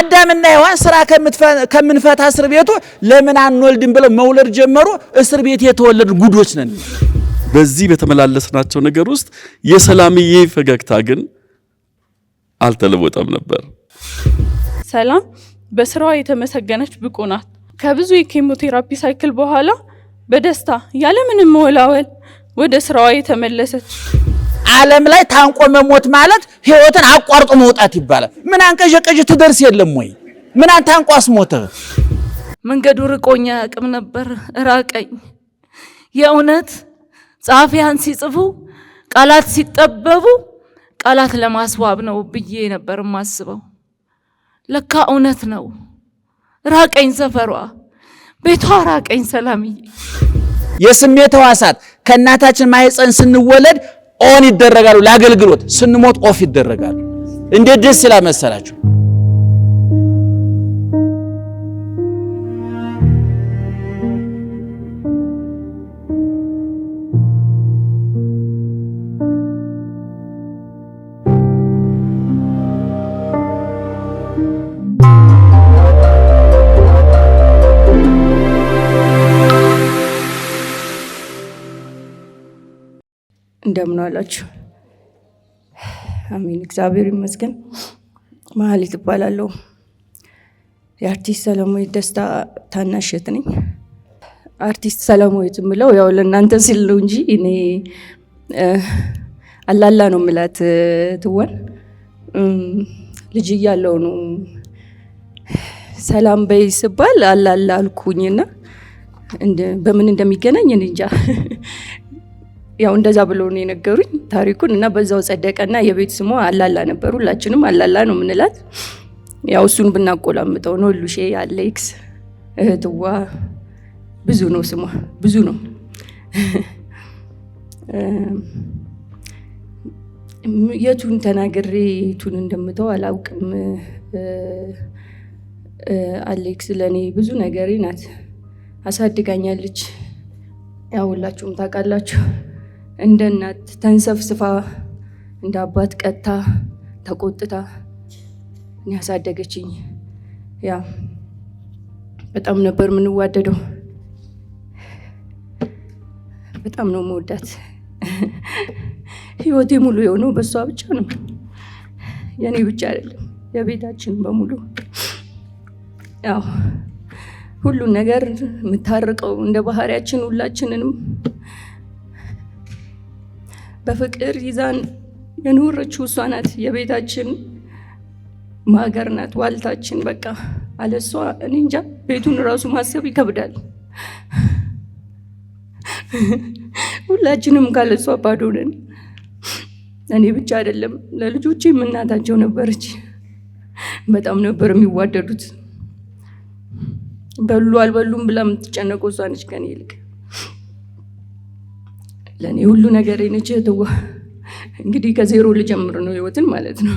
አዳምና ሔዋን ስራ ከምንፈታ እስር ቤቱ ለምን አንወልድም ብለው መውለድ ጀመሩ። እስር ቤት የተወለዱ ጉዶች ነን። በዚህ በተመላለስናቸው ነገር ውስጥ የሰላምዬ ፈገግታ ግን አልተለወጠም ነበር። ሰላም በስራዋ የተመሰገነች ብቁ ናት። ከብዙ የኬሞቴራፒ ሳይክል በኋላ በደስታ ያለምንም መወላወል ወደ ስራዋ የተመለሰች። ዓለም ላይ ታንቆ መሞት ማለት ህይወትን አቋርጦ መውጣት ይባላል። ምን አንቀዠቀዥ ትደርስ የለም ወይ? ምን አንታንቆ አስሞተ? መንገዱ ርቆኛ አቅም ነበር ራቀኝ። የእውነት ጻፊያን ሲጽፉ ቃላት ሲጠበቡ ቃላት ለማስዋብ ነው ብዬ ነበር ማስበው። ለካ እውነት ነው። ራቀኝ ሰፈሯ፣ ቤቷ ራቀኝ ሰላምዬ። የስሜት ሕዋሳት ከእናታችን ማህፀን ስንወለድ ኦን ይደረጋሉ ለአገልግሎት፣ ስንሞት ኦፍ ይደረጋሉ። እንዴት ደስ ይላል መሰላችሁ? እንደምን አላችሁ? አሜን፣ እግዚአብሔር ይመስገን። መሀሌት እባላለሁ። የአርቲስት ሰለሞን ደስታ ታናሽ እህት ነኝ። አርቲስት ሰለሞን የምለው ያው ለእናንተ ሲል ነው እንጂ እኔ አላላ ነው የምላት። ትወን ልጅ እያለሁ ነው ሰላም በይ ስባል አላላ አልኩኝና በምን እንደሚገናኝ እኔ እንጃ። ያው እንደዛ ብለው ነው የነገሩኝ ታሪኩን እና በዛው ጸደቀና የቤት ስሟ አላላ ነበር። ሁላችንም አላላ ነው የምንላት። ያው እሱን ብናቆላምጠው ነው ሉሼ፣ አሌክስ፣ እህትዋ ብዙ ነው ስሟ፣ ብዙ ነው። የቱን ተናግሬ የቱን እንደምተው አላውቅም። አሌክስ ለኔ ብዙ ነገሬ ናት። አሳድጋኛለች። ያው ሁላችሁም ታውቃላችሁ። እንደ እናት ተንሰፍስፋ፣ እንደ አባት ቀጥታ ተቆጥታ እኔ ያሳደገችኝ። ያ በጣም ነበር የምንዋደደው። በጣም ነው መወዳት። ህይወቴ ሙሉ የሆነው በሷ ብቻ ነው። የኔ ብቻ አይደለም፣ የቤታችን በሙሉ። ያው ሁሉን ነገር የምታርቀው እንደ ባህሪያችን ሁላችንንም በፍቅር ይዛን የኖረችው እሷ ናት። የቤታችን ማገር ናት፣ ዋልታችን። በቃ አለሷ እኔ እንጃ ቤቱን ራሱ ማሰብ ይከብዳል። ሁላችንም ካለሷ ባዶ ነን። እኔ ብቻ አይደለም ለልጆቼም እናታቸው ነበረች። በጣም ነበር የሚዋደዱት። በሉ አልበሉም ብላ የምትጨነቀው እሷ ነች ከኔ ይልቅ። ለኔ ሁሉ ነገር ነች እህትዋ። እንግዲህ ከዜሮ ልጀምር ነው ህይወትን ማለት ነው።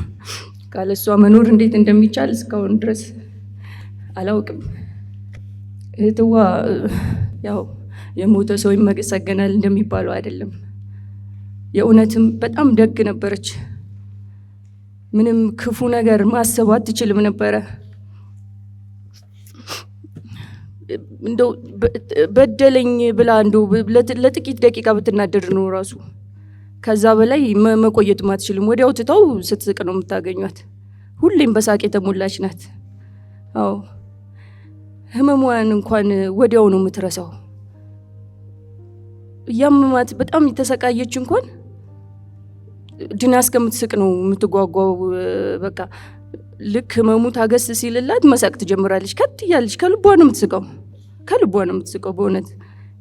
ካለሷ መኖር እንዴት እንደሚቻል እስካሁን ድረስ አላውቅም። እህትዋ ያው የሞተ ሰው ይመሰገናል እንደሚባለው አይደለም። የእውነትም በጣም ደግ ነበረች። ምንም ክፉ ነገር ማሰብ አትችልም ነበረ። እንደው በደለኝ ብላ እንደው ለጥቂት ደቂቃ ብትናደድ ነው ራሱ ከዛ በላይ መቆየት ማትችልም። ወዲያው ትተው ስትስቅ ነው የምታገኟት። ሁሌም በሳቅ የተሞላች ናት። አዎ ህመሟን እንኳን ወዲያው ነው የምትረሳው። ያመማት በጣም የተሰቃየች እንኳን ድና እስከምትስቅ ነው የምትጓጓው። በቃ ልክ ህመሙ ታገስ ሲልላት መሳቅ ትጀምራለች። ከት እያለች ከልቧ ነው የምትስቀው፣ ከልቧ ነው የምትስቀው። በእውነት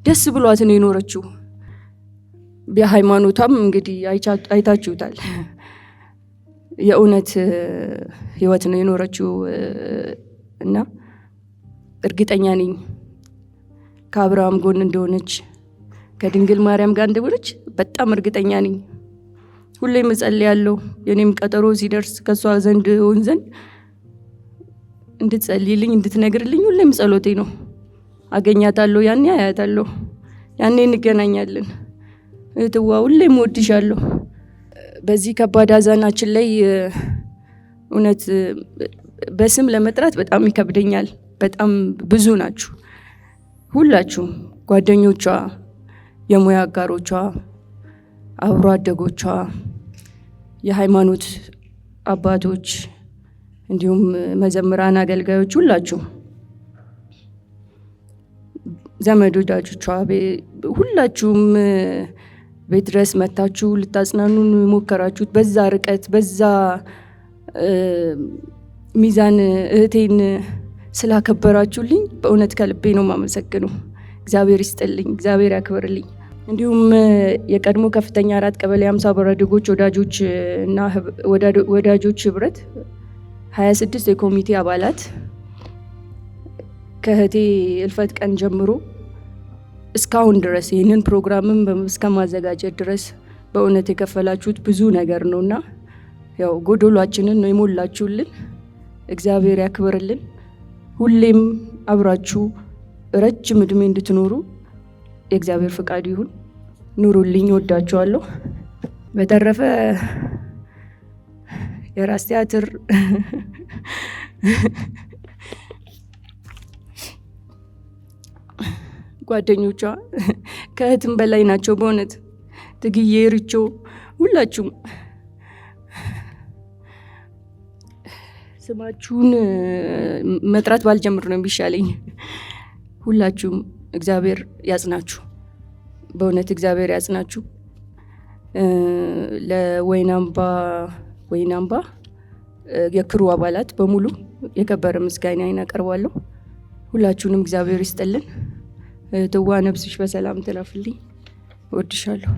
ደስ ብሏት ነው የኖረችው። በሃይማኖቷም እንግዲህ አይታችሁታል። የእውነት ህይወት ነው የኖረችው እና እርግጠኛ ነኝ ከአብርሃም ጎን እንደሆነች ከድንግል ማርያም ጋር እንደሆነች በጣም እርግጠኛ ነኝ። ሁሌም እጸልያለሁ የኔም ቀጠሮ ሲደርስ ከሷ ዘንድ ሆን ዘንድ እንድትጸልይልኝ እንድትነግርልኝ ሁሌም ጸሎቴ ነው። አገኛታለሁ፣ ያኔ አያታለሁ፣ ያኔ እንገናኛለን። እህትዋ ሁሌም ወድሻለሁ። በዚህ ከባድ ሐዘናችን ላይ እውነት በስም ለመጥራት በጣም ይከብደኛል። በጣም ብዙ ናችሁ ሁላችሁም፣ ጓደኞቿ፣ የሙያ አጋሮቿ፣ አብሮ አደጎቿ፣ የሃይማኖት አባቶች፣ እንዲሁም መዘምራን፣ አገልጋዮች፣ ሁላችሁ ዘመድ ወዳጆቿ፣ ሁላችሁም ቤት ድረስ መታችሁ ልታጽናኑን ሞከራችሁት። በዛ ርቀት በዛ ሚዛን እህቴን ስላከበራችሁልኝ በእውነት ከልቤ ነው የማመሰግነው። እግዚአብሔር ይስጥልኝ፣ እግዚአብሔር ያክብርልኝ። እንዲሁም የቀድሞ ከፍተኛ 4 ቀበሌ 50 በረድጎች ወዳጆች እና ወዳጆች ህብረት 26 የኮሚቴ አባላት ከእህቴ እልፈት ቀን ጀምሮ እስካሁን ድረስ ይህንን ፕሮግራምም እስከማዘጋጀት ድረስ በእውነት የከፈላችሁት ብዙ ነገር ነውና ያው ጎዶሏችንን ነው የሞላችሁልን። እግዚአብሔር ያክብርልን። ሁሌም አብራችሁ ረጅም እድሜ እንድትኖሩ የእግዚአብሔር ፍቃድ ይሁን። ኑሩልኝ። ወዳችኋለሁ። በተረፈ የራስ ቲያትር ጓደኞቿ ከእህትም በላይ ናቸው በእውነት ትግዬ፣ ርቾ፣ ሁላችሁም ስማችሁን መጥራት ባልጀምር ነው የሚሻለኝ። ሁላችሁም እግዚአብሔር ያጽናችሁ፣ በእውነት እግዚአብሔር ያጽናችሁ። ለወይናምባ የክሩ አባላት በሙሉ የከበረ ምስጋናዬን አቀርባለሁ። ሁላችሁንም እግዚአብሔር ይስጥልን። ትዋ ነፍስሽ በሰላም ትረፍልኝ። እወድሻለሁ።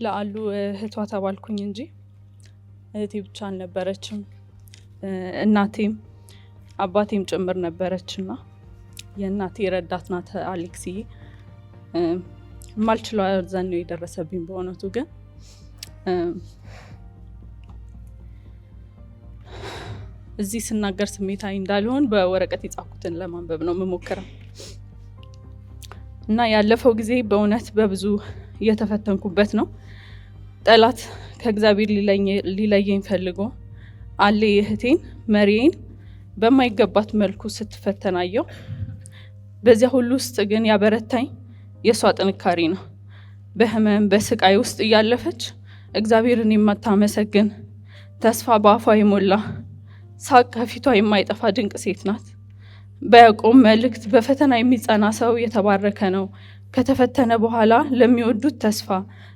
ለአሉ እህቷ ተባልኩኝ እንጂ እህቴ ብቻ አልነበረችም፣ እናቴም አባቴም ጭምር ነበረችና የእናቴ ረዳት ናት አሌክስዬ። ማልችለው አዘን ነው የደረሰብኝ። በእውነቱ ግን እዚህ ስናገር ስሜታዊ እንዳልሆን በወረቀት የጻፍኩትን ለማንበብ ነው የምሞክረው እና ያለፈው ጊዜ በእውነት በብዙ እየተፈተንኩበት ነው። ጠላት ከእግዚአብሔር ሊለየኝ ፈልጎ አለ እህቴን መሪዬን በማይገባት መልኩ ስትፈተናየው። በዚያ ሁሉ ውስጥ ግን ያበረታኝ የሷ ጥንካሬ ነው። በህመም በስቃይ ውስጥ እያለፈች እግዚአብሔርን የማታመሰግን ተስፋ በአፏ የሞላ ሳቅ ከፊቷ የማይጠፋ ድንቅ ሴት ናት። በያዕቆብ መልእክት በፈተና የሚጸና ሰው የተባረከ ነው፣ ከተፈተነ በኋላ ለሚወዱት ተስፋ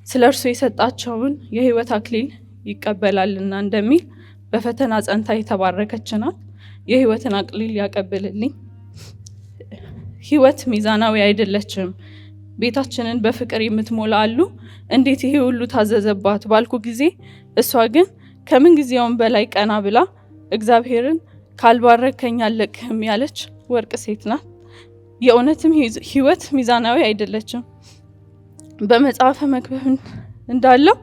ስለ እርሱ የሰጣቸውን የህይወት አክሊል ይቀበላልና እንደሚል በፈተና ጸንታ የተባረከች ናት። የህይወትን አክሊል ያቀብልልኝ። ህይወት ሚዛናዊ አይደለችም። ቤታችንን በፍቅር የምትሞላ አሉ እንዴት ይሄ ሁሉ ታዘዘባት ባልኩ ጊዜ እሷ ግን ከምን ጊዜውም በላይ ቀና ብላ እግዚአብሔርን ካልባረከኝ አልለቅህም ያለች ወርቅ ሴት ናት። የእውነትም ህይወት ሚዛናዊ አይደለችም። በመጽሐፈ መክብብ እንዳለው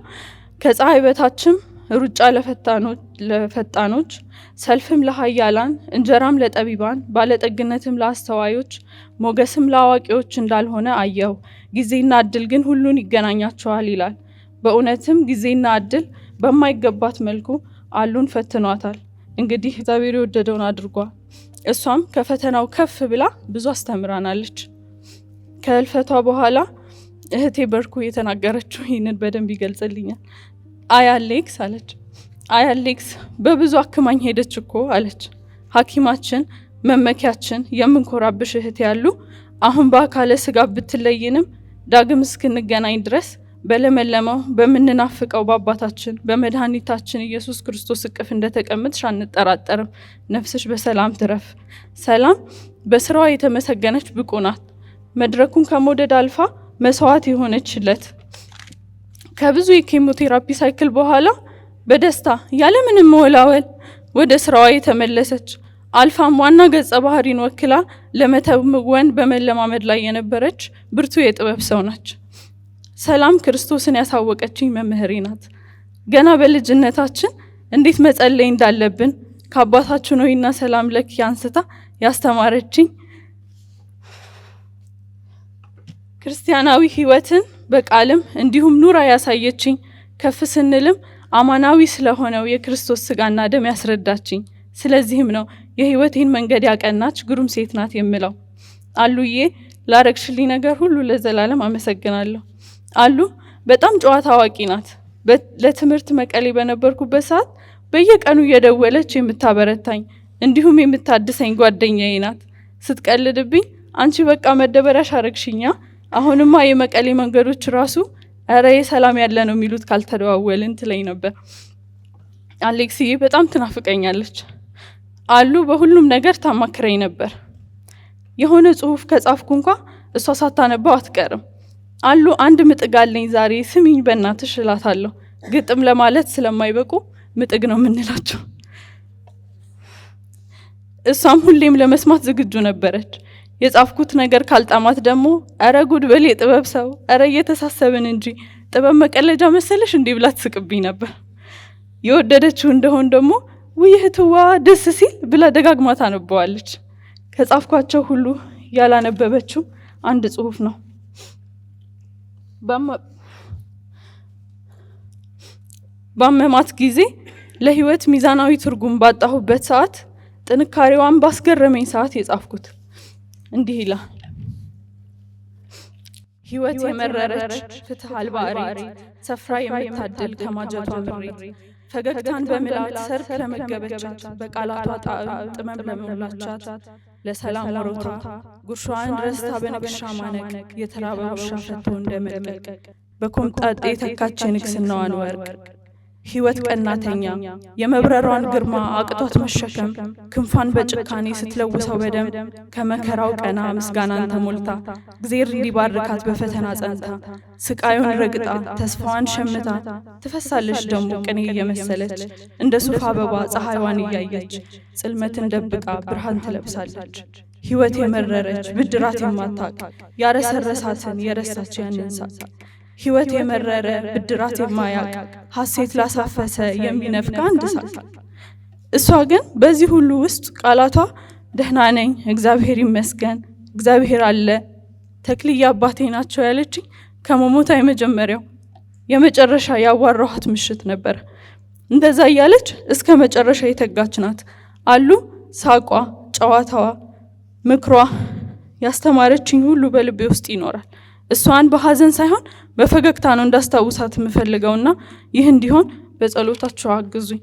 ከፀሐይ በታችም ሩጫ ለፈጣኖች፣ ሰልፍም ለኃያላን፣ እንጀራም ለጠቢባን፣ ባለጠግነትም ለአስተዋዮች፣ ሞገስም ለአዋቂዎች እንዳልሆነ አየው። ጊዜና እድል ግን ሁሉን ይገናኛቸዋል ይላል። በእውነትም ጊዜና እድል በማይገባት መልኩ አሉን ፈትኗታል። እንግዲህ እግዚአብሔር የወደደውን አድርጓል። እሷም ከፈተናው ከፍ ብላ ብዙ አስተምራናለች። ከእልፈቷ በኋላ እህቴ በርኩ የተናገረችው ይህንን በደንብ ይገልጽልኛል። አይ አሌክስ አለች፣ አይ አሌክስ በብዙ አክማኝ ሄደች እኮ አለች። ሐኪማችን መመኪያችን የምንኮራብሽ እህቴ ያሉ አሁን በአካለ ስጋ ብትለይንም ዳግም እስክንገናኝ ድረስ በለመለመው በምንናፍቀው በአባታችን በመድኃኒታችን ኢየሱስ ክርስቶስ እቅፍ እንደተቀመጥሽ አንጠራጠርም። ነፍስሽ በሰላም ትረፍ። ሰላም በስራዋ የተመሰገነች ብቁ ናት። መድረኩን ከመውደድ አልፋ መስዋዕት የሆነችለት ከብዙ የኬሞቴራፒ ሳይክል በኋላ በደስታ ያለምንም መወላወል ወደ ስራዋ የተመለሰች አልፋም ዋና ገጸ ባህሪን ወክላ ለመተወን በመለማመድ ላይ የነበረች ብርቱ የጥበብ ሰው ናች። ሰላም ክርስቶስን ያሳወቀችኝ መምህሬ ናት። ገና በልጅነታችን እንዴት መጸለይ እንዳለብን ከአባታችን ሆይና ሰላም ለኪ አንስታ ያስተማረችኝ ክርስቲያናዊ ህይወትን በቃልም እንዲሁም ኑራ ያሳየችኝ ከፍ ስንልም አማናዊ ስለሆነው የክርስቶስ ስጋና ደም ያስረዳችኝ ስለዚህም ነው የህይወቴን መንገድ ያቀናች ግሩም ሴት ናት የምለው። አሉዬ ላረግሽልኝ ነገር ሁሉ ለዘላለም አመሰግናለሁ። አሉ በጣም ጨዋታ አዋቂ ናት። ለትምህርት መቀሌ በነበርኩበት ሰዓት በየቀኑ እየደወለች የምታበረታኝ እንዲሁም የምታድሰኝ ጓደኛዬ ናት። ስትቀልድብኝ አንቺ በቃ መደበሪያሽ አረግሽኛ፣ አሁንማ የመቀሌ መንገዶች ራሱ አረ የሰላም ያለ ነው የሚሉት ካልተደዋወልን ትለኝ ነበር። አሌክስዬ በጣም ትናፍቀኛለች። አሉ በሁሉም ነገር ታማክረኝ ነበር። የሆነ ጽሁፍ ከጻፍኩ እንኳ እሷ ሳታነባው አትቀርም። አሉ አንድ ምጥግ አለኝ ዛሬ ስሚኝ በእናትሽ እላታለሁ። ግጥም ለማለት ስለማይበቁ ምጥግ ነው የምንላቸው። እሷም ሁሌም ለመስማት ዝግጁ ነበረች። የጻፍኩት ነገር ካልጣማት ደግሞ አረ ጉድ በል የጥበብ ሰው፣ አረ እየተሳሰብን እንጂ ጥበብ መቀለጃ መሰለሽ እንዲህ ብላ ትስቅብኝ ነበር። የወደደችው እንደሆን ደግሞ ውይህትዋ ደስ ሲል ብላ ደጋግማ ታነበዋለች። ከጻፍኳቸው ሁሉ ያላነበበችው አንድ ጽሁፍ ነው። ባመማት ጊዜ ለህይወት ሚዛናዊ ትርጉም ባጣሁበት ሰዓት ጥንካሬዋን ባስገረመኝ ሰዓት የጻፍኩት እንዲህ ይላል። ህይወት የመረረች ፍትህ አልባ እሬት ሰፍራ የምታድል ከማጀቷ ምሬት ፈገግታን በምላት ሰርክ ለመገበቻት በቃላቷ ጣዕም ጥመም ለመላቻት ለሰላም ወሮታ ጉርሻዋን ረስታ በንግሻ ማነቅ የተራበ ውሻ ፈቶ እንደመልቀቅ በኮምጣጤ የተካች ንግስናዋን ወርቅ ህይወት ቀናተኛ የመብረሯን ግርማ አቅቶት መሸከም ክንፋን በጭካኔ ስትለውሰው በደም ከመከራው ቀና ምስጋናን ተሞልታ እግዚአብሔር እንዲባርካት በፈተና ጸንታ ስቃዩን ረግጣ ተስፋዋን ሸምታ ትፈሳለች ደሞ ቅኔ እየመሰለች እንደ ሱፍ አበባ ፀሐይዋን እያየች ጽልመትን ደብቃ ብርሃን ትለብሳለች። ህይወት የመረረች ብድራት የማታቅ ያረሰረሳትን የረሳች ያንን ሳቅ ህይወት የመረረ ብድራት የማያቅ ሐሴት ላሳፈሰ የሚነፍቅ አንድ ሳቅ። እሷ ግን በዚህ ሁሉ ውስጥ ቃላቷ ደህና ነኝ እግዚአብሔር ይመስገን እግዚአብሔር አለ ተክልዬ አባቴ ናቸው ያለችኝ ከመሞታ የመጀመሪያው የመጨረሻ ያዋራኋት ምሽት ነበር። እንደዛ እያለች እስከ መጨረሻ የተጋች ናት። አሉ ሳቋ፣ ጨዋታዋ፣ ምክሯ ያስተማረችኝ ሁሉ በልቤ ውስጥ ይኖራል። እሷን በሐዘን ሳይሆን በፈገግታ ነው እንዳስታውሳት የምፈልገውና ይህ እንዲሆን በጸሎታችሁ አግዙኝ።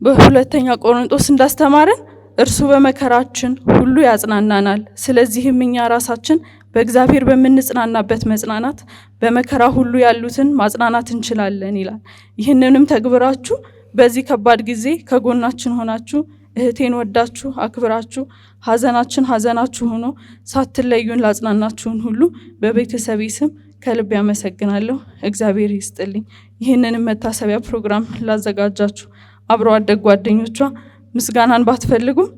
በሁለተኛ ቆሮንቶስ እንዳስተማረን እርሱ በመከራችን ሁሉ ያጽናናናል። ስለዚህም እኛ ራሳችን በእግዚአብሔር በምንጽናናበት መጽናናት በመከራ ሁሉ ያሉትን ማጽናናት እንችላለን ይላል። ይህንንም ተግብራችሁ በዚህ ከባድ ጊዜ ከጎናችን ሆናችሁ እህቴን ወዳችሁ አክብራችሁ ሐዘናችን ሐዘናችሁ ሆኖ ሳትለዩን ላጽናናችሁን ሁሉ በቤተሰቤ ስም ከልብ ያመሰግናለሁ። እግዚአብሔር ይስጥልኝ። ይህንንም መታሰቢያ ፕሮግራም ላዘጋጃችሁ አብሮ አደግ ጓደኞቿ ምስጋናን ባትፈልጉም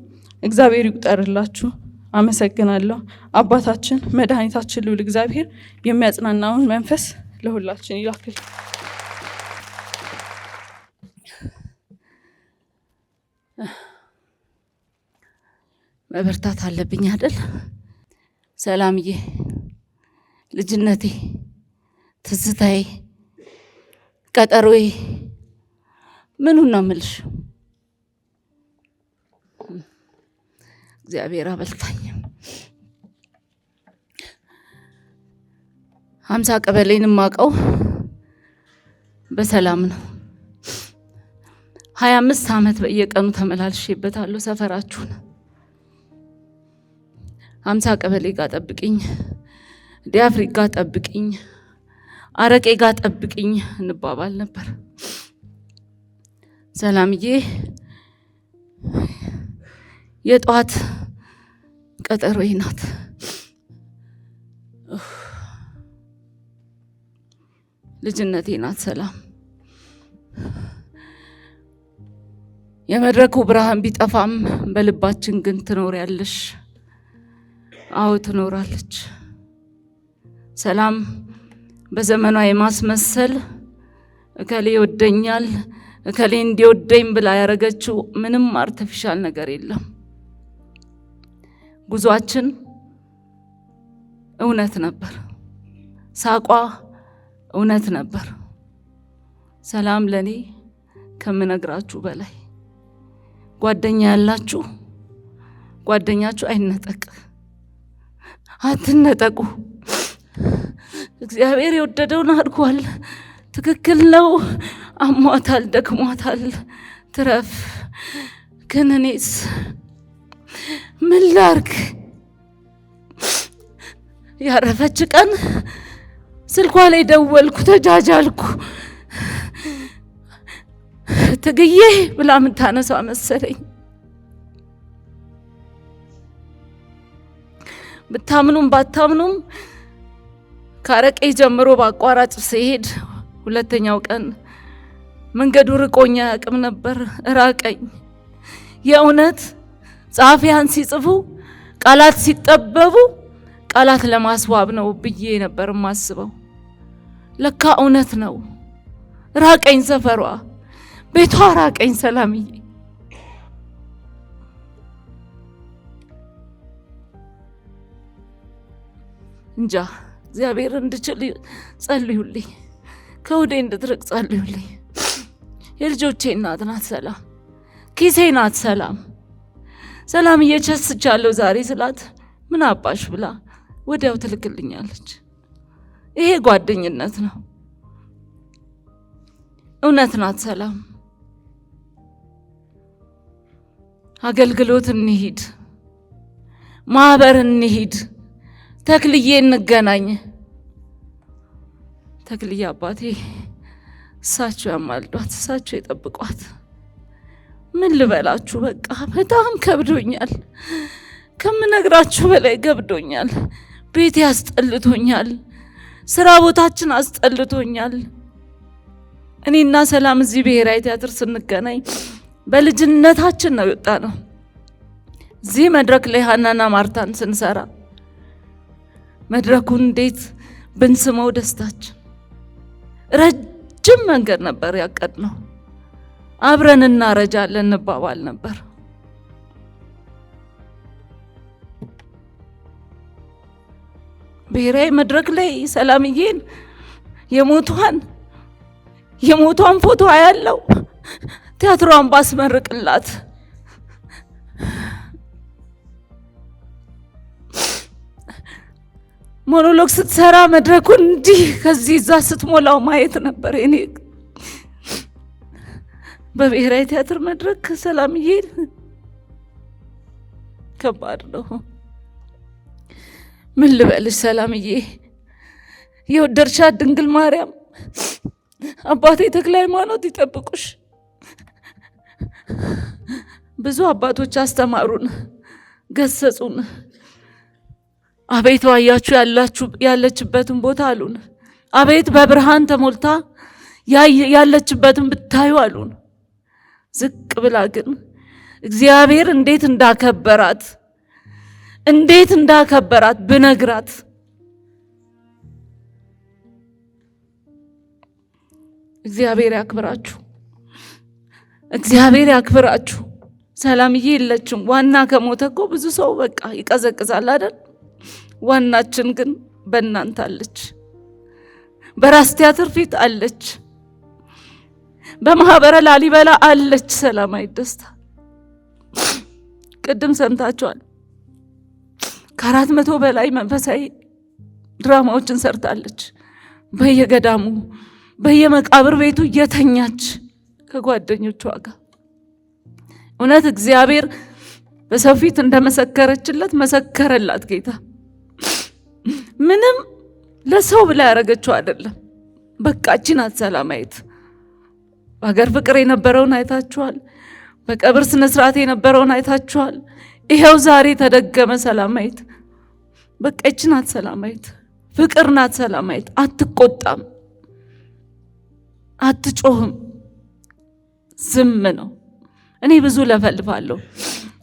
እግዚአብሔር ይቁጠርላችሁ። አመሰግናለሁ። አባታችን መድኃኒታችን ልዑል እግዚአብሔር የሚያጽናናውን መንፈስ ለሁላችን ይላክል። መበርታት አለብኝ አይደል? ሰላምዬ ልጅነቴ፣ ትዝታዬ፣ ቀጠሮዬ ምኑን ነው የምልሽ? እግዚአብሔር አበልታኝ 50 ቀበሌን ማቀው በሰላም ነው። 25 ዓመት በየቀኑ ተመላልሼበታለሁ ሰፈራችሁን። 50 ቀበሌ ጋር ጠብቂኝ፣ ዲያፍሪክ ጋር ጠብቂኝ፣ አረቄ ጋር ጠብቂኝ እንባባል ነበር። ሰላምዬ የጧት ቀጠሮዬ ናት። ልጅነቴ ናት ሰላም። የመድረኩ ብርሃን ቢጠፋም በልባችን ግን ትኖሪያለሽ። አዎ ትኖራለች። ሰላም በዘመኗ የማስመሰል እከሌ ይወደኛል እከሌ እንዲወደኝ ብላ ያረገችው ምንም አርቲፊሻል ነገር የለም። ጉዟችን እውነት ነበር። ሳቋ እውነት ነበር። ሰላም ለኔ ከምነግራችሁ በላይ። ጓደኛ ያላችሁ ጓደኛችሁ አይነጠቅ፣ አትነጠቁ። እግዚአብሔር የወደደውን አድርጓል። ትክክል ነው። አሟታል፣ ደክሟታል፣ ትረፍ። ግን እኔስ ምን ላርግ? ያረፈች ቀን ስልኳ ላይ ደወልኩ፣ ተጃጃልኩ። ትግዬ ብላ ምታነሳ መሰለኝ። ብታምኑም ባታምኑም ካረቄ ጀምሮ ባቋራጭ ሲሄድ ሁለተኛው ቀን መንገዱ ርቆኛ ያቅም ነበር፣ ራቀኝ። የእውነት ጸሐፊያን ሲጽፉ ቃላት ሲጠበቡ ቃላት ለማስዋብ ነው ብዬ ነበር ማስበው። ለካ እውነት ነው። ራቀኝ፣ ሰፈሯ፣ ቤቷ ራቀኝ። ሰላምዬ እንጃ እግዚአብሔር እንድችል ጸልዩልኝ፣ ከውዴ እንድትርቅ ጸልዩልኝ። የልጆቼ እናት ናት ሰላም፣ ኪሴ ናት ሰላም። ሰላም እየቸስቻለሁ ዛሬ ስላት ምን አባሽ ብላ ወዲያው ትልክልኛለች። ይሄ ጓደኝነት ነው። እውነት ናት ሰላም። አገልግሎት እንሂድ፣ ማህበር እንሂድ፣ ተክልዬ እንገናኝ። ተክልዬ አባቴ እሳቸው ያማልዷት፣ እሳቸው የጠብቋት። ምን ልበላችሁ፣ በቃ በጣም ከብዶኛል፣ ከምነግራችሁ በላይ ከብዶኛል። ቤቴ አስጠልቶኛል፣ ስራ ቦታችን አስጠልቶኛል። እኔና ሰላም እዚህ ብሔራዊ ቲያትር ስንገናኝ በልጅነታችን ነው የወጣ ነው። እዚህ መድረክ ላይ ሀናና ማርታን ስንሰራ መድረኩን እንዴት ብንስመው ደስታችን። ረጅም መንገድ ነበር ያቀድነው። አብረን እናረጃለን እንባባል ነበር። ብሔራዊ መድረክ ላይ ሰላምዬን የሞቷን ፎቶ ያለው ቲያትሯን ባስመርቅላት ሞኖሎግ ስትሰራ መድረኩን እንዲህ ከዚህ እዛ ስትሞላው ማየት ነበር እኔ። በብሔራዊ ቲያትር መድረክ ሰላምዬ ከባድ ነው። ምን ልበልሽ ሰላምዬ፣ የወደድሻት ድንግል ማርያም አባቴ ተክለ ሃይማኖት ይጠብቁሽ። ብዙ አባቶች አስተማሩን፣ ገሰጹን። አቤት ዋያችሁ ያለችበትን ቦታ አሉን። አቤት በብርሃን ተሞልታ ያለችበትን ብታዩ አሉን። ዝቅ ብላ ግን እግዚአብሔር እንዴት እንዳከበራት ብነግራት። እግዚአብሔር ያክብራችሁ፣ እግዚአብሔር ያክብራችሁ። ሰላምዬ የለችም። ዋና ከሞተ እኮ ብዙ ሰው በቃ ይቀዘቅዛል አይደል? ዋናችን ግን በእናንተ አለች፣ በራስ ቲያትር ፊት አለች፣ በማህበረ ላሊበላ አለች። ሰላማዊት ደስታ ቅድም ሰምታችኋል። ከ400 በላይ መንፈሳዊ ድራማዎችን ሰርታለች። በየገዳሙ በየመቃብር ቤቱ እየተኛች ከጓደኞቿ ጋር። እውነት እግዚአብሔር በሰው ፊት እንደመሰከረችለት መሰከረላት ጌታ። ምንም ለሰው ብላ ያረገችው አይደለም። በቃ እቺ ናት ሰላማዊት። በሀገር ፍቅር የነበረውን አይታችኋል። በቀብር ስነ ስርዓት የነበረውን አይታችኋል። ይሄው ዛሬ ተደገመ። ሰላማዊት በቃ እቺ ናት ሰላማዊት። ፍቅር ናት ሰላማዊት። አትቆጣም፣ አትጮህም፣ ዝም ነው። እኔ ብዙ ለፈልፋለሁ።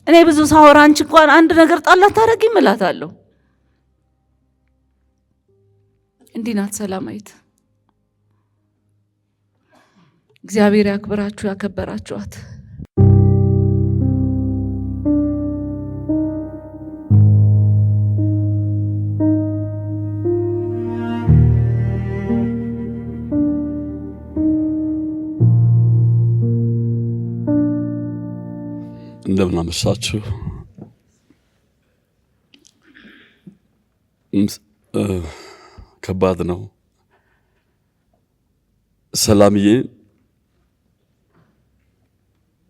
እኔ ብዙ ሳወራ አንቺ እንኳን አንድ ነገር ጣል አታረጊም እላታለሁ። እንዲህ ናት ሰላማዊት። እግዚአብሔር ያክብራችሁ ያከበራችኋት። እንደምን አመሻችሁ። ከባድ ነው። ሰላምዬ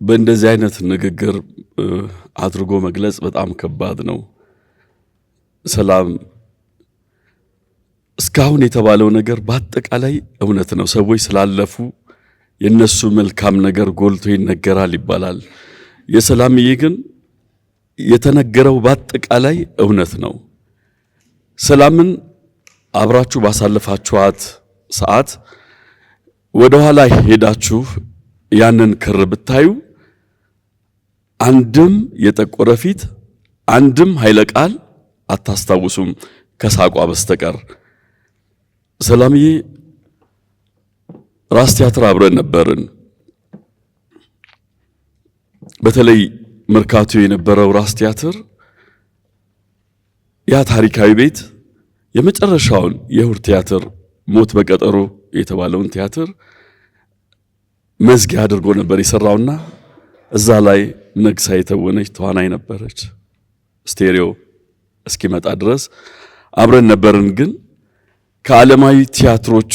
በእንደዚህ አይነት ንግግር አድርጎ መግለጽ በጣም ከባድ ነው። ሰላም እስካሁን የተባለው ነገር በአጠቃላይ እውነት ነው። ሰዎች ስላለፉ የነሱ መልካም ነገር ጎልቶ ይነገራል ይባላል። የሰላምዬ ግን የተነገረው በአጠቃላይ እውነት ነው። ሰላምን አብራችሁ ባሳለፋችኋት ሰዓት ወደ ኋላ ሄዳችሁ ያንን ክር ብታዩ አንድም የጠቆረ ፊት አንድም ኃይለ ቃል አታስታውሱም ከሳቋ በስተቀር። ሰላምዬ ራስ ቲያትር አብረን ነበርን። በተለይ መርካቶ የነበረው ራስ ቲያትር ያ ታሪካዊ ቤት የመጨረሻውን የእሁድ ቲያትር ሞት በቀጠሮ የተባለውን ቲያትር መዝጊያ አድርጎ ነበር የሰራውና እዛ ላይ ነግሳ የተወነች ተዋናይ ነበረች። ስቴሪዮ እስኪመጣ ድረስ አብረን ነበርን። ግን ከዓለማዊ ቲያትሮቹ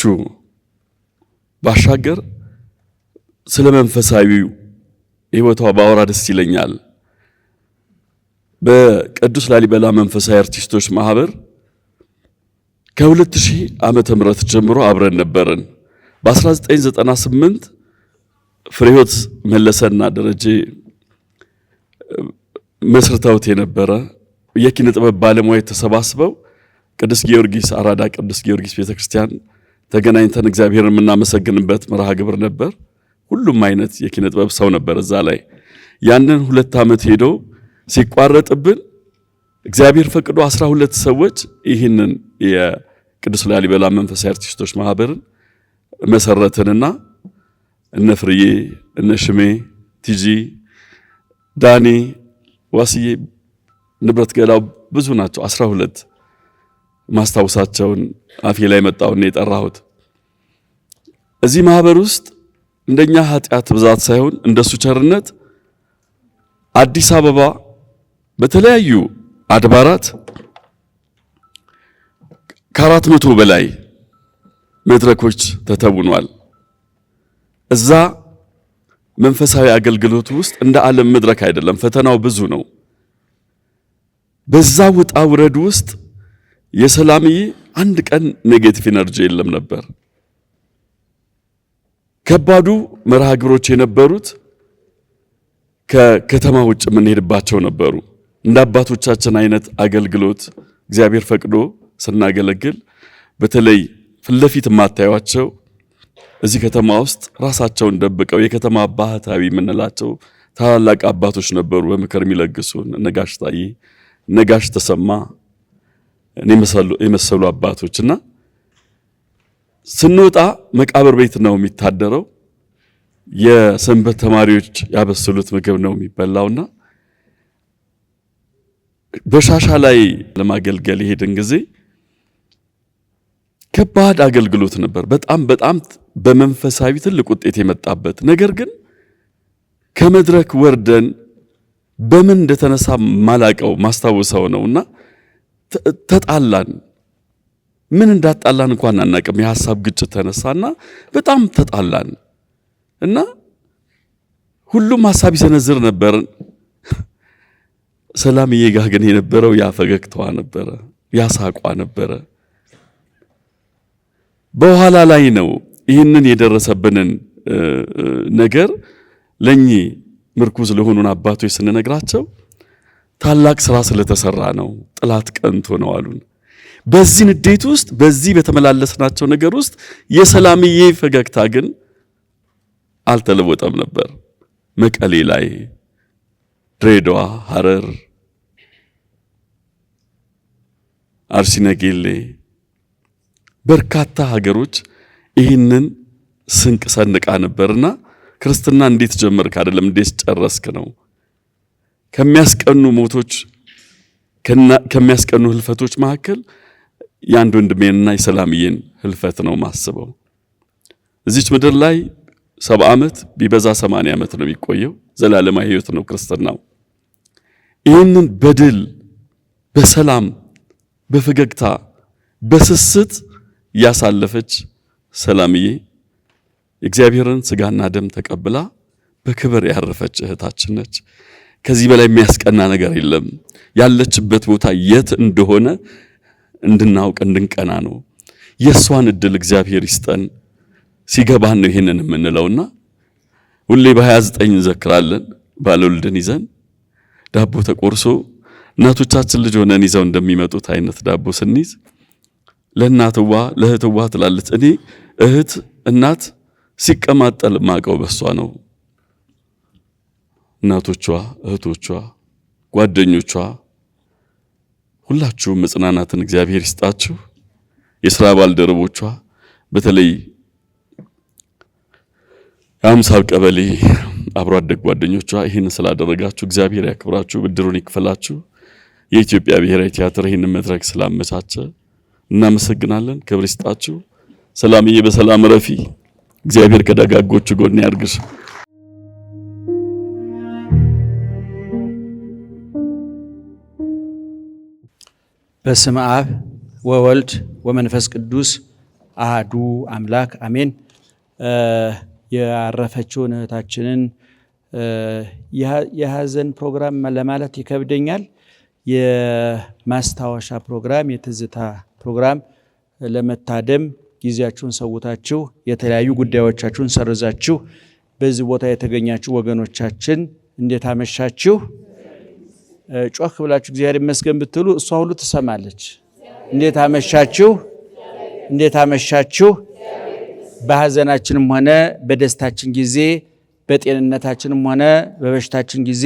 ባሻገር ስለ መንፈሳዊው ሕይወቷ ባወራ ደስ ይለኛል። በቅዱስ ላሊበላ መንፈሳዊ አርቲስቶች ማህበር ከ2000 ዓመተ ምህረት ጀምሮ አብረን ነበርን። በ1998 ፍሬህይወት መለሰና ደረጀ መስርተውት የነበረ የኪነ ጥበብ ባለሙያዎች ተሰባስበው ቅዱስ ጊዮርጊስ አራዳ ቅዱስ ጊዮርጊስ ቤተክርስቲያን ተገናኝተን እግዚአብሔርን የምናመሰግንበት መርሃ ግብር ነበር። ሁሉም አይነት የኪነ ጥበብ ሰው ነበር እዛ ላይ። ያንን 2 ዓመት ሄዶ ሲቋረጥብን እግዚአብሔር ፈቅዶ 12 ሰዎች ይህንን የቅዱስ ላሊበላ መንፈሳዊ አርቲስቶች ማህበርን መሰረትንና እነ ፍርዬ፣ እነ ሽሜ፣ ቲጂ፣ ዳኒ፣ ዋስዬ፣ ንብረት ገላው ብዙ ናቸው። 12 ማስታወሳቸውን አፌ ላይ መጣውን የጠራሁት። እዚህ ማህበር ውስጥ እንደኛ ኃጢአት ብዛት ሳይሆን እንደሱ ቸርነት አዲስ አበባ በተለያዩ አድባራት ከ400 በላይ መድረኮች ተተውኗል። እዛ መንፈሳዊ አገልግሎት ውስጥ እንደ ዓለም መድረክ አይደለም፣ ፈተናው ብዙ ነው። በዛ ውጣ ውረድ ውስጥ የሰላምዬ አንድ ቀን ኔጌቲቭ ኢነርጂ የለም ነበር። ከባዱ መርሃ ግብሮች የነበሩት ከከተማ ውጭ የምንሄድባቸው ነበሩ። እንደ አባቶቻችን አይነት አገልግሎት እግዚአብሔር ፈቅዶ ስናገለግል በተለይ ፍለፊት የማታዩቸው እዚህ ከተማ ውስጥ ራሳቸውን ደብቀው የከተማ ባህታዊ የምንላቸው ታላላቅ አባቶች ነበሩ። በምክር የሚለግሱን ነጋሽ ታዬ፣ ነጋሽ ተሰማ የመሰሉ አባቶችና ስንወጣ መቃብር ቤት ነው የሚታደረው። የሰንበት ተማሪዎች ያበሰሉት ምግብ ነው የሚበላውና በሻሻ ላይ ለማገልገል የሄድን ጊዜ ከባድ አገልግሎት ነበር። በጣም በመንፈሳዊ ትልቅ ውጤት የመጣበት ነገር ግን ከመድረክ ወርደን በምን እንደተነሳ ማላቀው ማስታወሰው ነውና ተጣላን። ምን እንዳጣላን እንኳን አናውቅም። የሐሳብ ግጭት ተነሳና በጣም ተጣላን እና ሁሉም ሐሳብ ይሰነዝር ነበር። ሰላምዬ ጋር ግን የነበረው ያ ፈገግታዋ ነበረ፣ ያ ሳቋ ነበረ። በኋላ ላይ ነው ይህንን የደረሰብንን ነገር ለኚህ ምርኩዝ ለሆኑን አባቶች ስንነግራቸው ታላቅ ስራ ስለተሰራ ነው፣ ጥላት ቀንቶ ነው አሉን። በዚህ ንዴት ውስጥ በዚህ በተመላለስናቸው ነገር ውስጥ የሰላምዬ ፈገግታ ግን አልተለወጠም ነበር። መቀሌ ላይ፣ ድሬዳዋ፣ ሐረር፣ አርሲ ነገሌ በርካታ ሀገሮች ይህንን ስንቅ ሰንቃ ነበርና ክርስትና እንዴት ጀመርክ አይደለም እንዴት ጨረስክ ነው። ከሚያስቀኑ ሞቶች ከሚያስቀኑ ህልፈቶች መካከል የአንድ ወንድሜንና የሰላምዬን ህልፈት ነው ማስበው። እዚች ምድር ላይ 70 ዓመት ቢበዛ 80 ዓመት ነው የሚቆየው። ዘላለማዊ ህይወት ነው ክርስትናው። ይህንን በድል በሰላም በፈገግታ በስስት ያሳለፈች ሰላምዬ እግዚአብሔርን ስጋና ደም ተቀብላ በክብር ያረፈች እህታችን ነች። ከዚህ በላይ የሚያስቀና ነገር የለም። ያለችበት ቦታ የት እንደሆነ እንድናውቅ እንድንቀና ነው። የሷን እድል እግዚአብሔር ይስጠን። ሲገባን ነው ይሄንን የምንለውና ሁሌ በ29 እንዘክራለን። ባለወልድን ይዘን ዳቦ ተቆርሶ እናቶቻችን ልጅ ሆነን ይዘው እንደሚመጡት አይነት ዳቦ ስንይዝ ለእናትዋ ለእህትዋ ትላለች። እኔ እህት እናት ሲቀማጠል ማቀው በሷ ነው። እናቶቿ እህቶቿ ጓደኞቿ ሁላችሁም መጽናናትን እግዚአብሔር ይስጣችሁ። የሥራ ባልደረቦቿ በተለይ የአምሳል ቀበሌ አብሮ አደግ ጓደኞቿ ይህን ስላደረጋችሁ እግዚአብሔር ያክብራችሁ፣ ብድሩን ይክፈላችሁ። የኢትዮጵያ ብሔራዊ ቲያትር ይህን መድረክ ስላመቻቸ እናመሰግናለን። ክብር ይስጣችሁ። ሰላምዬ በሰላም ረፊ። እግዚአብሔር ከደጋጎቹ ጎን ያርግሽ። በስመ አብ ወወልድ ወመንፈስ ቅዱስ አሐዱ አምላክ አሜን። ያረፈችውን እህታችንን የሐዘን ፕሮግራም ለማለት ይከብደኛል። የማስታወሻ ፕሮግራም፣ የትዝታ ፕሮግራም ለመታደም ጊዜያችሁን ሰውታችሁ የተለያዩ ጉዳዮቻችሁን ሰርዛችሁ በዚህ ቦታ የተገኛችሁ ወገኖቻችን እንዴት አመሻችሁ? ጮክ ብላችሁ እግዚአብሔር ይመስገን ብትሉ እሷ ሁሉ ትሰማለች። እንዴት አመሻችሁ? እንዴት አመሻችሁ? በሐዘናችንም ሆነ በደስታችን ጊዜ፣ በጤንነታችንም ሆነ በበሽታችን ጊዜ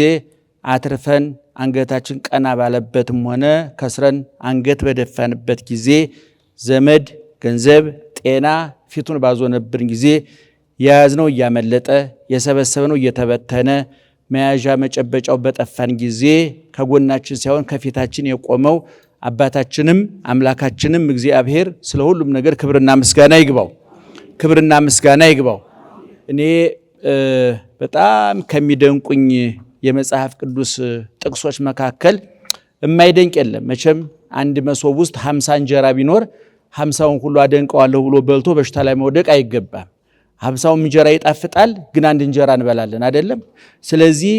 አትርፈን አንገታችን ቀና ባለበትም ሆነ ከስረን አንገት በደፋንበት ጊዜ ዘመድ፣ ገንዘብ፣ ጤና ፊቱን ባዞነብን ጊዜ የያዝነው እያመለጠ የሰበሰብነው እየተበተነ መያዣ መጨበጫው በጠፋን ጊዜ ከጎናችን ሳይሆን ከፊታችን የቆመው አባታችንም አምላካችንም እግዚአብሔር ስለ ሁሉም ነገር ክብርና ምስጋና ይግባው። ክብርና ምስጋና ይግባው። እኔ በጣም ከሚደንቁኝ የመጽሐፍ ቅዱስ ጥቅሶች መካከል የማይደንቅ የለም። መቼም አንድ መሶብ ውስጥ 50 እንጀራ ቢኖር 50ውን ሁሉ አደንቀዋለሁ ብሎ በልቶ በሽታ ላይ መውደቅ አይገባም። 50ው እንጀራ ይጣፍጣል፣ ግን አንድ እንጀራ እንበላለን አይደለም። ስለዚህ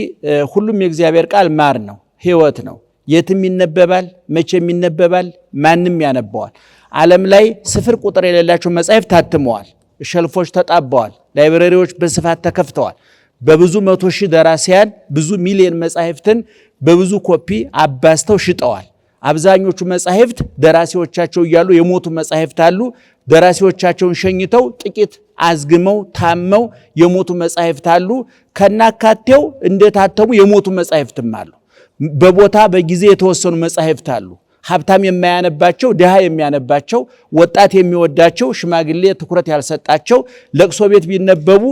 ሁሉም የእግዚአብሔር ቃል ማር ነው፣ ሕይወት ነው። የትም ይነበባል፣ መቼም ይነበባል፣ ማንም ያነበዋል። ዓለም ላይ ስፍር ቁጥር የሌላቸው መጻሕፍት ታትመዋል፣ ሸልፎች ተጣበዋል፣ ላይብረሪዎች በስፋት ተከፍተዋል። በብዙ 100,000 ደራሲያን ብዙ ሚሊዮን መጻሕፍትን በብዙ ኮፒ አባስተው ሽጠዋል። አብዛኞቹ መጻሕፍት ደራሲዎቻቸው እያሉ የሞቱ መጻሕፍት አሉ። ደራሲዎቻቸውን ሸኝተው ጥቂት አዝግመው ታመው የሞቱ መጻሕፍት አሉ። ከናካቴው እንደታተሙ የሞቱ መጻሕፍትም አሉ። በቦታ በጊዜ የተወሰኑ መጻሕፍት አሉ። ሀብታም የማያነባቸው፣ ድሃ የሚያነባቸው፣ ወጣት የሚወዳቸው፣ ሽማግሌ ትኩረት ያልሰጣቸው፣ ለቅሶ ቤት ቢነበቡ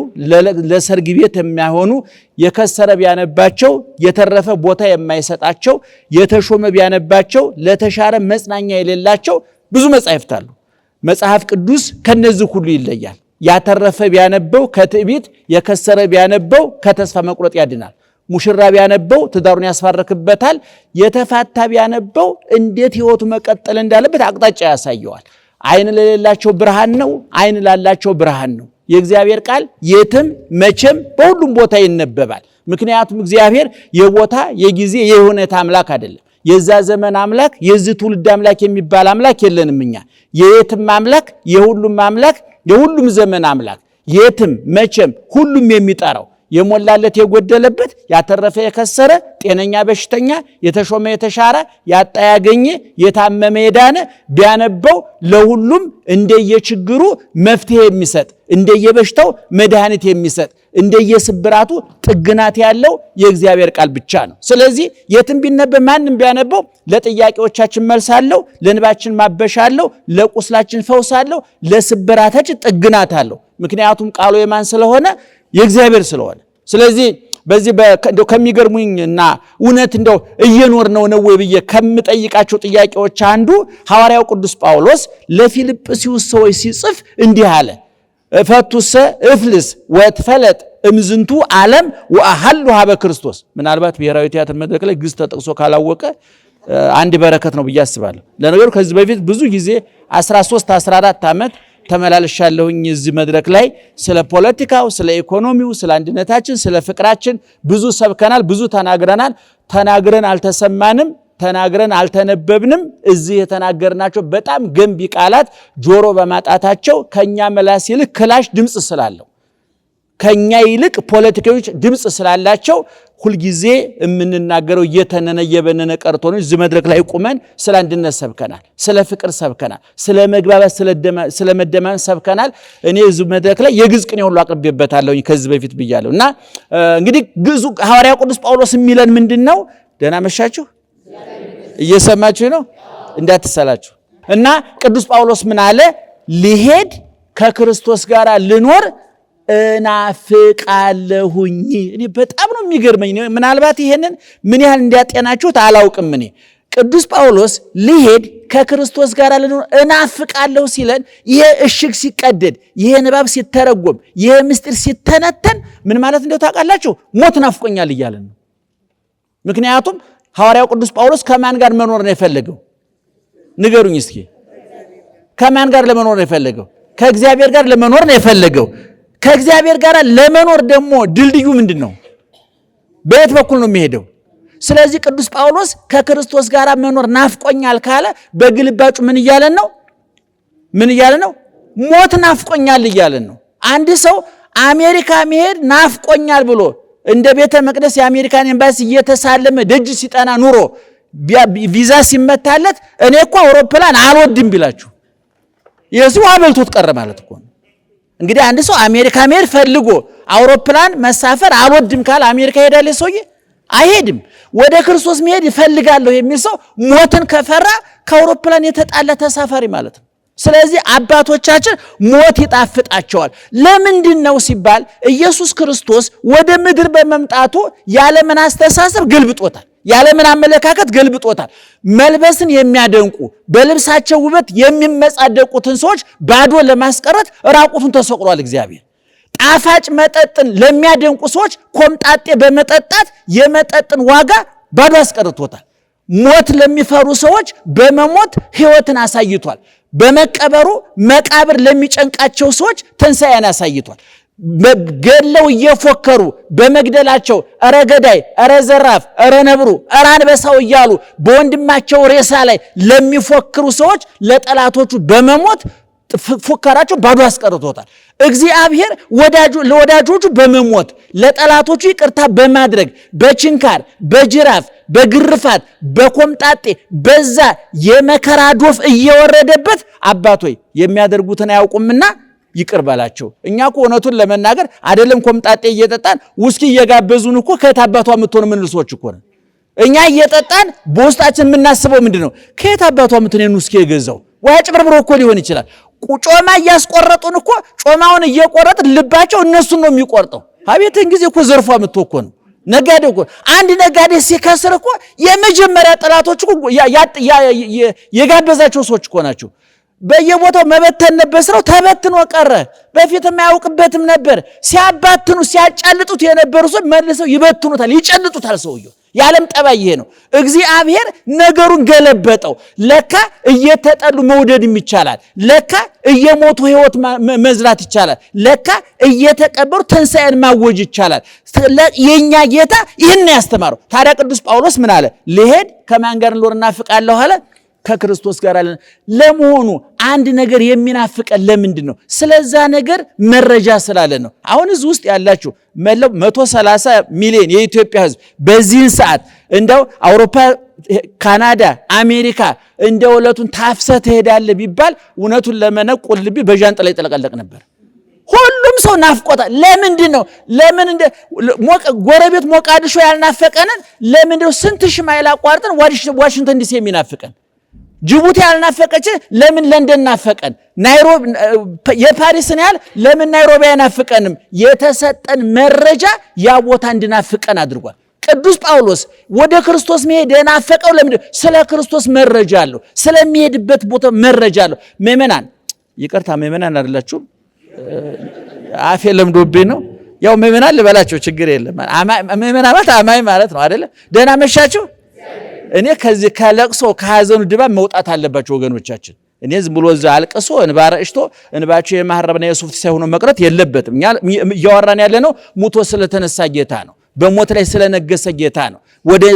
ለሰርግ ቤት የሚያሆኑ፣ የከሰረ ቢያነባቸው የተረፈ ቦታ የማይሰጣቸው፣ የተሾመ ቢያነባቸው ለተሻረ መጽናኛ የሌላቸው ብዙ መጻሕፍት አሉ። መጽሐፍ ቅዱስ ከነዚህ ሁሉ ይለያል። ያተረፈ ቢያነበው ከትዕቢት፣ የከሰረ ቢያነበው ከተስፋ መቁረጥ ያድናል። ሙሽራ ቢያነበው ትዳሩን ያስፋርክበታል። የተፋታ ቢያነበው እንዴት ሕይወቱ መቀጠል እንዳለበት አቅጣጫ ያሳየዋል። ዓይን ለሌላቸው ብርሃን ነው፣ ዓይን ላላቸው ብርሃን ነው። የእግዚአብሔር ቃል የትም መቼም በሁሉም ቦታ ይነበባል። ምክንያቱም እግዚአብሔር የቦታ የጊዜ የሁኔታ አምላክ አይደለም። የዛ ዘመን አምላክ የዚህ ትውልድ አምላክ የሚባል አምላክ የለንም እኛ። የየትም አምላክ፣ የሁሉም አምላክ፣ የሁሉም ዘመን አምላክ፣ የትም መቼም ሁሉም የሚጠራው የሞላለት የጎደለበት፣ ያተረፈ የከሰረ፣ ጤነኛ በሽተኛ፣ የተሾመ የተሻረ፣ ያጣ ያገኘ፣ የታመመ የዳነ ቢያነበው ለሁሉም እንደየችግሩ መፍትሄ የሚሰጥ እንደየበሽታው መድኃኒት የሚሰጥ እንደየስብራቱ ጥግናት ያለው የእግዚአብሔር ቃል ብቻ ነው። ስለዚህ የትም ቢነበብ ማንም ቢያነበው ለጥያቄዎቻችን መልስ አለው፣ ለንባችን ማበሻ አለው፣ ለቁስላችን ፈውስ አለው፣ ለስብራታችን ጥግናት አለው። ምክንያቱም ቃሉ የማን ስለሆነ የእግዚአብሔር ስለሆነ። ስለዚህ በዚህ እንደው ከሚገርሙኝና እውነት እንደው እየኖርነው ነው ወይ ብዬ ከምጠይቃቸው ጥያቄዎች አንዱ ሐዋርያው ቅዱስ ጳውሎስ ለፊልጵስዩስ ሰዎች ሲጽፍ እንዲህ አለ፣ ፈቱሰ እፍልስ ወትፈለጥ እምዝንቱ ዓለም ወአሐሉ ሀበ ክርስቶስ። ምናልባት ብሔራዊ ቲያትር መድረክ ላይ ግዕዝ ተጠቅሶ ካላወቀ አንድ በረከት ነው ብዬ አስባለሁ። ለነገሩ ከዚህ በፊት ብዙ ጊዜ 13 14 ዓመት ተመላልሻለሁኝ እዚህ መድረክ ላይ ስለ ፖለቲካው፣ ስለ ኢኮኖሚው፣ ስለ አንድነታችን፣ ስለ ፍቅራችን ብዙ ሰብከናል፣ ብዙ ተናግረናል። ተናግረን አልተሰማንም፣ ተናግረን አልተነበብንም። እዚህ የተናገርናቸው በጣም ገንቢ ቃላት ጆሮ በማጣታቸው ከኛ መላስ ይልቅ ክላሽ ድምፅ ስላለው ከኛ ይልቅ ፖለቲካዎች ድምፅ ስላላቸው ሁልጊዜ የምንናገረው እየተነነ እየበነነ ቀርቶ ነው። እዚህ መድረክ ላይ ቁመን ስለ አንድነት ሰብከናል፣ ስለ ፍቅር ሰብከናል፣ ስለ መግባባት ስለ መደማመጥ ሰብከናል። እኔ እዚህ መድረክ ላይ የግዕዝ ቅኔ ሁሉ አቅርቤበታለሁ ከዚህ በፊት ብያለሁ። እና እንግዲህ ግዕዙ ሐዋርያው ቅዱስ ጳውሎስ የሚለን ምንድነው? ደህና መሻችሁ? እየሰማችሁ ነው? እንዳትሰላችሁ። እና ቅዱስ ጳውሎስ ምን አለ? ልሄድ ከክርስቶስ ጋር ልኖር እናፍቃለሁኝ። እኔ በጣም ነው የሚገርመኝ። ምናልባት ይሄንን ምን ያህል እንዲያጤናችሁት አላውቅም። እኔ ቅዱስ ጳውሎስ ልሄድ ከክርስቶስ ጋር ልኖር እናፍቃለሁ ሲለን ይሄ እሽግ ሲቀደድ፣ ይሄ ንባብ ሲተረጎም፣ ይሄ ምስጢር ሲተነተን ምን ማለት እንደው ታውቃላችሁ? ሞት ናፍቆኛል እያለን ነው። ምክንያቱም ሐዋርያው ቅዱስ ጳውሎስ ከማን ጋር መኖር ነው የፈለገው? ንገሩኝ እስኪ። ከማን ጋር ለመኖር ነው የፈለገው? ከእግዚአብሔር ጋር ለመኖር ነው የፈለገው። ከእግዚአብሔር ጋር ለመኖር ደግሞ ድልድዩ ምንድን ነው? በየት በኩል ነው የሚሄደው? ስለዚህ ቅዱስ ጳውሎስ ከክርስቶስ ጋር መኖር ናፍቆኛል ካለ በግልባጩ ምን እያለን ነው? ምን እያለን ነው? ሞት ናፍቆኛል እያለን ነው። አንድ ሰው አሜሪካ መሄድ ናፍቆኛል ብሎ እንደ ቤተ መቅደስ የአሜሪካን ኤምባሲ እየተሳለመ ደጅ ሲጠና ኑሮ ቪዛ ሲመታለት እኔ እኮ አውሮፕላን አልወድም ቢላችሁ የዚህ አበልቶት ቀረ ማለት እኮ ነው። እንግዲህ አንድ ሰው አሜሪካ መሄድ ፈልጎ አውሮፕላን መሳፈር አልወድም ካለ አሜሪካ ሄዳል ሰውዬ? አይሄድም። ወደ ክርስቶስ መሄድ ይፈልጋለሁ የሚል ሰው ሞትን ከፈራ ከአውሮፕላን የተጣለ ተሳፋሪ ማለት ነው። ስለዚህ አባቶቻችን ሞት ይጣፍጣቸዋል። ለምንድን ነው ሲባል ኢየሱስ ክርስቶስ ወደ ምድር በመምጣቱ ያለምን አስተሳሰብ ገልብጦታል። ያለምን አመለካከት ገልብጦታል። መልበስን የሚያደንቁ በልብሳቸው ውበት የሚመጻደቁትን ሰዎች ባዶ ለማስቀረት ራቁቱን ተሰቅሏል እግዚአብሔር። ጣፋጭ መጠጥን ለሚያደንቁ ሰዎች ኮምጣጤ በመጠጣት የመጠጥን ዋጋ ባዶ አስቀርቶታል። ሞት ለሚፈሩ ሰዎች በመሞት ሕይወትን አሳይቷል። በመቀበሩ መቃብር ለሚጨንቃቸው ሰዎች ትንሣኤን አሳይቷል። ገለው እየፎከሩ በመግደላቸው እረ ገዳይ፣ እረ ዘራፍ፣ እረ ነብሩ፣ እረ አንበሳው እያሉ በወንድማቸው ሬሳ ላይ ለሚፎክሩ ሰዎች ለጠላቶቹ በመሞት ፉከራቸው ባዶ አስቀርቶታል። እግዚአብሔር ለወዳጆቹ በመሞት ለጠላቶቹ ይቅርታ በማድረግ በችንካር፣ በጅራፍ፣ በግርፋት፣ በኮምጣጤ በዛ የመከራ ዶፍ እየወረደበት አባቶይ የሚያደርጉትን አያውቁምና ይቅር በላቸው። እኛ እኮ እውነቱን ለመናገር አይደለም ኮምጣጤ እየጠጣን ውስኪ እየጋበዙን እኮ ከየት አባቷ የምትሆን ምን ልሶች እኮ ነን። እኛ እየጠጣን በውስጣችን የምናስበው ምንድነው? ከየት አባቷ የምትሆን ውስኪ የገዛው ዋጭበርብሮ እኮ ሊሆን ይችላል። ጮማ እያስቆረጡን እኮ ጮማውን እየቆረጥን ልባቸው እነሱን ነው የሚቆርጠው። አቤትን ጊዜ እኮ ዘርፏ የምትወኮ ነው። ነጋዴ እኮ አንድ ነጋዴ ሲከስር እኮ የመጀመሪያ ጠላቶች እኮ የጋበዛቸው ሰዎች እኮ ናቸው። በየቦታው መበተን ነበር ስራው፣ ተበትኖ ቀረ። በፊትም አያውቅበትም ነበር። ሲያባትኑ ሲያጫልጡት የነበሩ ሰው መልሰው ይበትኑታል፣ ይጨልጡታል። ሰውየው የዓለም ጠባይ ይሄ ነው። እግዚአብሔር ነገሩን ገለበጠው። ለካ እየተጠሉ መውደድም ይቻላል። ለካ እየሞቱ ሕይወት መዝራት ይቻላል። ለካ እየተቀበሩ ትንሣኤን ማወጅ ይቻላል። የኛ ጌታ ይህን ያስተማረው። ታዲያ ቅዱስ ጳውሎስ ምን አለ? ልሄድ ከማን ጋር ልኖር እናፍቃለሁ አለ? ከክርስቶስ ጋር አለ። ለመሆኑ አንድ ነገር የሚናፍቀን ለምንድን ነው? ስለዛ ነገር መረጃ ስላለ ነው። አሁን እዚህ ውስጥ ያላችሁ መለው 130 ሚሊዮን የኢትዮጵያ ሕዝብ በዚህን ሰዓት እንደው አውሮፓ፣ ካናዳ፣ አሜሪካ እንደው ዕለቱን ታፍሰህ ትሄዳለህ ቢባል እውነቱን ለመነቁል ልቢ በጃንጥላ ይጠለቀለቅ ነበር። ሁሉም ሰው ናፍቆታል። ለምንድን ነው? ለምን እንደ ጎረቤት ሞቃዲሾ ያልናፈቀንን ለምንድን ነው ስንት ሺህ ማይል አቋርጠን ዋሽንግተን ዲሲ የሚናፍቀን? ጅቡቲ ያልናፈቀች ለምን ለንደን ናፈቀን? ናይሮቢ የፓሪስን ያህል ለምን ናይሮቢ አይናፍቀንም? የተሰጠን መረጃ ያ ቦታ እንድናፍቀን አድርጓል። ቅዱስ ጳውሎስ ወደ ክርስቶስ መሄድ የናፈቀው ለምን? ስለ ክርስቶስ መረጃ አለው። ስለሚሄድበት ቦታ መረጃ አለው። ምእመናን ይቅርታ ምእመናን አይደላችሁም፣ አፌ ለምዶብኝ ነው። ያው ምእመናን ልበላቸው ችግር የለም። ምእመናን ማለት አማኝ ማለት ነው አይደለ? ደህና መሻችሁ። እኔ ከዚህ ከለቅሶ ከሐዘኑ ድባብ መውጣት አለባቸው ወገኖቻችን። እኔ ዝም ብሎ እዛ አልቅሶ እንባ ረጭቶ እንባቸው የማህረብና የሱፍቲ ሳይሆን መቅረት የለበትም። እኛ እያወራን ያለነው ሙቶ ስለተነሳ ጌታ ነው። በሞት ላይ ስለነገሰ ጌታ ነው።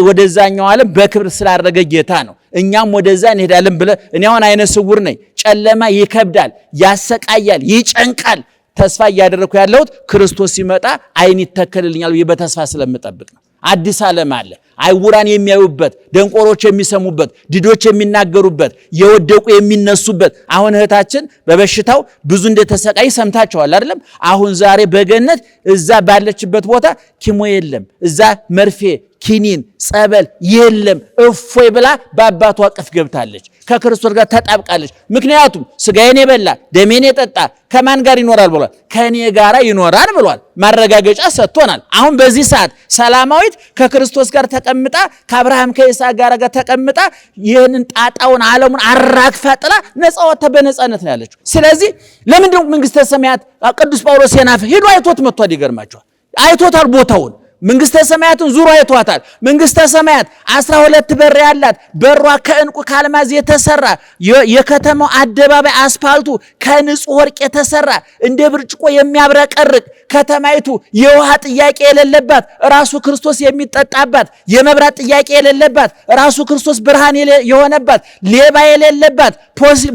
ወደዛኛው ዓለም በክብር ስላረገ ጌታ ነው። እኛም ወደዛ እንሄዳለን ብለ እኔ አሁን አይነ ስውር ነኝ። ጨለማ ይከብዳል፣ ያሰቃያል፣ ይጨንቃል። ተስፋ እያደረኩ ያለሁት ክርስቶስ ሲመጣ አይን ይተከልልኛል በተስፋ ስለምጠብቅ ነው። አዲስ ዓለም አለ። አይውራን የሚያዩበት፣ ደንቆሮች የሚሰሙበት፣ ድዶች የሚናገሩበት፣ የወደቁ የሚነሱበት። አሁን እህታችን በበሽታው ብዙ እንደተሰቃይ ሰምታችኋል አይደለም? አሁን ዛሬ በገነት እዛ ባለችበት ቦታ ኪሞ የለም፣ እዛ መርፌ ኪኒን ጸበል የለም። እፎይ ብላ በአባቷ አቅፍ ገብታለች፣ ከክርስቶስ ጋር ተጣብቃለች። ምክንያቱም ስጋዬን የበላ ደሜን የጠጣ ከማን ጋር ይኖራል ብሏል? ከኔ ጋር ይኖራል ብሏል። ማረጋገጫ ሰጥቶናል። አሁን በዚህ ሰዓት ሰላማዊት ከክርስቶስ ጋር ተቀምጣ ከአብርሃም ከይስሐቅ ጋር ተቀምጣ ይህንን ጣጣውን ዓለሙን አራግፋ ጥላ ነፃ ወጥታ በነፃነት ነው ያለችው። ስለዚህ ለምንድን ነው መንግስተ ሰማያት ቅዱስ ጳውሎስ የናፈ ሄዶ አይቶት መጥቷል። ይገርማቸዋል። አይቶታል ቦታውን መንግስተ ሰማያትን ዙሮ አይቷታል። መንግስተ ሰማያት 12 በር ያላት፣ በሯ ከዕንቁ ከአልማዝ የተሰራ፣ የከተማው አደባባይ አስፋልቱ ከንጹህ ወርቅ የተሰራ፣ እንደ ብርጭቆ የሚያብረቀርቅ፣ ከተማይቱ የውሃ ጥያቄ የሌለባት፣ ራሱ ክርስቶስ የሚጠጣባት፣ የመብራት ጥያቄ የሌለባት፣ ራሱ ክርስቶስ ብርሃን የሆነባት፣ ሌባ የሌለባት፣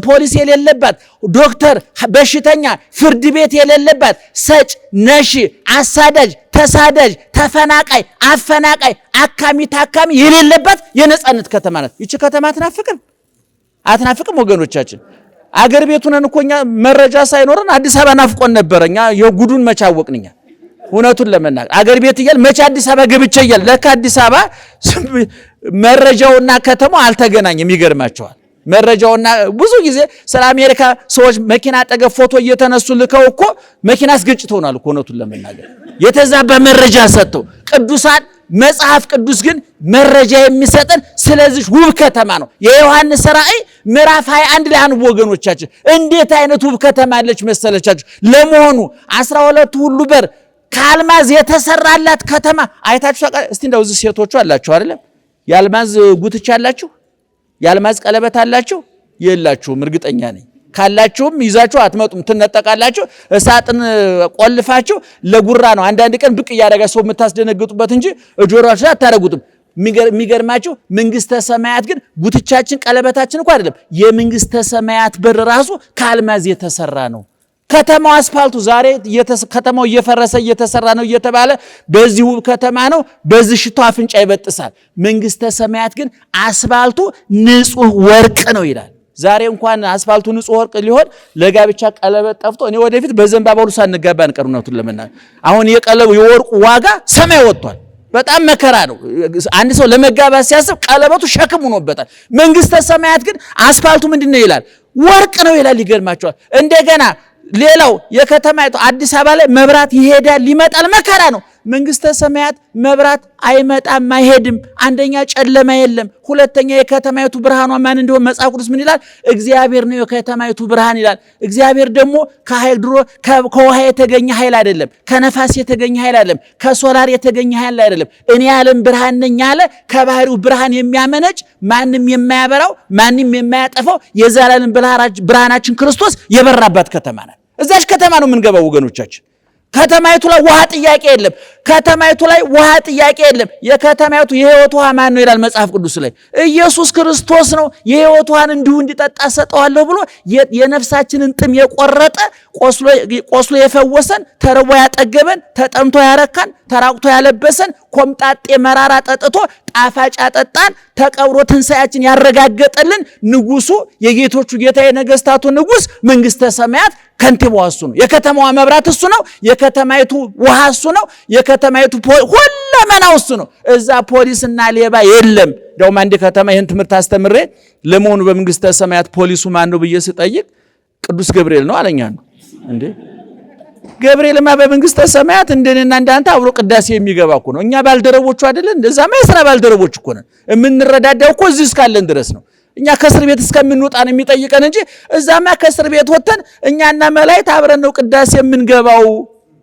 ፖሊስ የሌለባት፣ ዶክተር በሽተኛ ፍርድ ቤት የሌለባት፣ ሰጭ ነሺ አሳዳጅ ተሳዳጅ ተፈናቃይ አፈናቃይ አካሚ ታካሚ የሌለባት የነጻነት ከተማ ናት። ይቺ ከተማ አትናፍቅም ወገኖቻችን? አገር ቤቱን እኮኛ መረጃ ሳይኖረን አዲስ አበባ ናፍቆን ነበረኛ። የጉዱን መቻወቅንኛ እውነቱን ለመናገር አገር ቤት እያል መቼ አዲስ አበባ ገብቼ እያል ለካ አዲስ አበባ መረጃውና ከተማው አልተገናኘም። ይገርማቸዋል። መረጃውና ብዙ ጊዜ ስለ አሜሪካ ሰዎች መኪና አጠገብ ፎቶ እየተነሱ ልከው እኮ መኪና አስገጭተውናል እኮ እውነቱን ለመናገር የተዛባ መረጃ ሰጥተው። ቅዱሳን መጽሐፍ ቅዱስ ግን መረጃ የሚሰጠን ስለዚህ ውብ ከተማ ነው። የዮሐንስ ራእይ ምዕራፍ 21 ላይ አንቡ ወገኖቻችን። እንዴት አይነት ውብ ከተማ አለች መሰለቻችሁ? ለመሆኑ 12 ሁሉ በር ከአልማዝ የተሰራላት ከተማ አይታችሁ እስቲ እንደው እዚህ ሴቶቹ አላችሁ አይደለም? የአልማዝ ጉትቻ አላችሁ? የአልማዝ ቀለበት አላችሁ? የላችሁም። እርግጠኛ ነኝ። ካላችሁም ይዛችሁ አትመጡም፣ ትነጠቃላችሁ። እሳጥን ቆልፋችሁ ለጉራ ነው አንዳንድ ቀን ብቅ እያደረጋችሁ ሰው የምታስደነግጡበት እንጂ እጆሮአችሁ አታረጉትም። የሚገርማችሁ መንግስተ ሰማያት ግን ጉትቻችን ቀለበታችን እኮ አይደለም። የመንግስተ ሰማያት በር ራሱ ከአልማዝ የተሰራ ነው። ከተማው አስፋልቱ ዛሬ ከተማው እየፈረሰ እየተሰራ ነው እየተባለ በዚህ ውብ ከተማ ነው በዚህ ሽቶ አፍንጫ ይበጥሳል። መንግስተ ሰማያት ግን አስፋልቱ ንጹህ ወርቅ ነው ይላል። ዛሬ እንኳን አስፋልቱ ንጹህ ወርቅ ሊሆን ለጋብቻ ቀለበት ጠፍቶ እኔ ወደፊት በዘንባባ ሁሉ ሳንጋባ እንቀርነቱን ለምናል። አሁን የወርቁ ዋጋ ሰማይ ወጥቷል። በጣም መከራ ነው። አንድ ሰው ለመጋባት ሲያስብ ቀለበቱ ሸክም ሆኖበታል። መንግስተ ሰማያት ግን አስፋልቱ ምንድነው ይላል? ወርቅ ነው ይላል። ይገርማቸዋል። እንደገና ሌላው የከተማይቱ አዲስ አበባ ላይ መብራት ይሄዳል ይመጣል፣ መከራ ነው። መንግስተ ሰማያት መብራት አይመጣም አይሄድም። አንደኛ ጨለማ የለም፣ ሁለተኛ የከተማይቱ ብርሃኗ ማን እንደሆነ መጽሐፍ ቅዱስ ምን ይላል? እግዚአብሔር ነው የከተማይቱ ብርሃን ይላል። እግዚአብሔር ደግሞ ከኃይል ድሮ ከውሃ የተገኘ ኃይል አይደለም፣ ከነፋስ የተገኘ ኃይል አይደለም፣ ከሶላር የተገኘ ኃይል አይደለም። እኔ ዓለም ብርሃን ነኝ አለ። ከባህሪው ብርሃን የሚያመነጭ ማንም የማያበራው ማንም የማያጠፋው የዘላለም ብርሃናችን ክርስቶስ የበራባት ከተማ ናት። እዛች ከተማ ነው የምንገባው ወገኖቻችን። ከተማይቱ ላይ ውሃ ጥያቄ የለም። ከተማይቱ ላይ ውሃ ጥያቄ የለም። የከተማይቱ የሕይወት ውሃ ማን ነው ይላል መጽሐፍ ቅዱስ ላይ? ኢየሱስ ክርስቶስ ነው። የሕይወት ውሃን እንዲሁ እንዲጠጣ ሰጠዋለሁ ብሎ የነፍሳችንን ጥም የቆረጠ ቆስሎ የፈወሰን፣ ተርቦ ያጠገበን፣ ተጠምቶ ያረካን፣ ተራቁቶ ያለበሰን፣ ኮምጣጤ መራራ ጠጥቶ ጣፋጭ ያጠጣን፣ ተቀብሮ ትንሣኤያችን ያረጋገጠልን ንጉሱ፣ የጌቶቹ ጌታ፣ የነገስታቱ ንጉስ፣ መንግስተ ሰማያት ከንቲባው እሱ ነው። የከተማዋ መብራት እሱ ነው። የከተማይቱ ውሃ እሱ ነው። የከተማይቱ ሁለመናው እሱ ነው። እዛ ፖሊስና ሌባ የለም። እንደውም አንድ ከተማ ይህን ትምህርት አስተምሬ ለመሆኑ በመንግስተ ሰማያት ፖሊሱ ማን ነው ብዬ ስጠይቅ ቅዱስ ገብርኤል ነው አለኛ ነው። እንዴ ገብርኤልማ በመንግስተ ሰማያት እንደኔና እንዳንተ አብሮ ቅዳሴ የሚገባ እኮ ነው። እኛ ባልደረቦቹ አይደለን? እንደዛማ የሥራ ባልደረቦች እኮ ነን። የምንረዳዳው እኮ እዚህ እስካለን ድረስ ነው። እኛ ከእስር ቤት እስከምንወጣ ነው የሚጠይቀን እንጂ እዛማ ከእስር ቤት ወጥተን እኛና መላእክት አብረን ነው ቅዳሴ የምንገባው።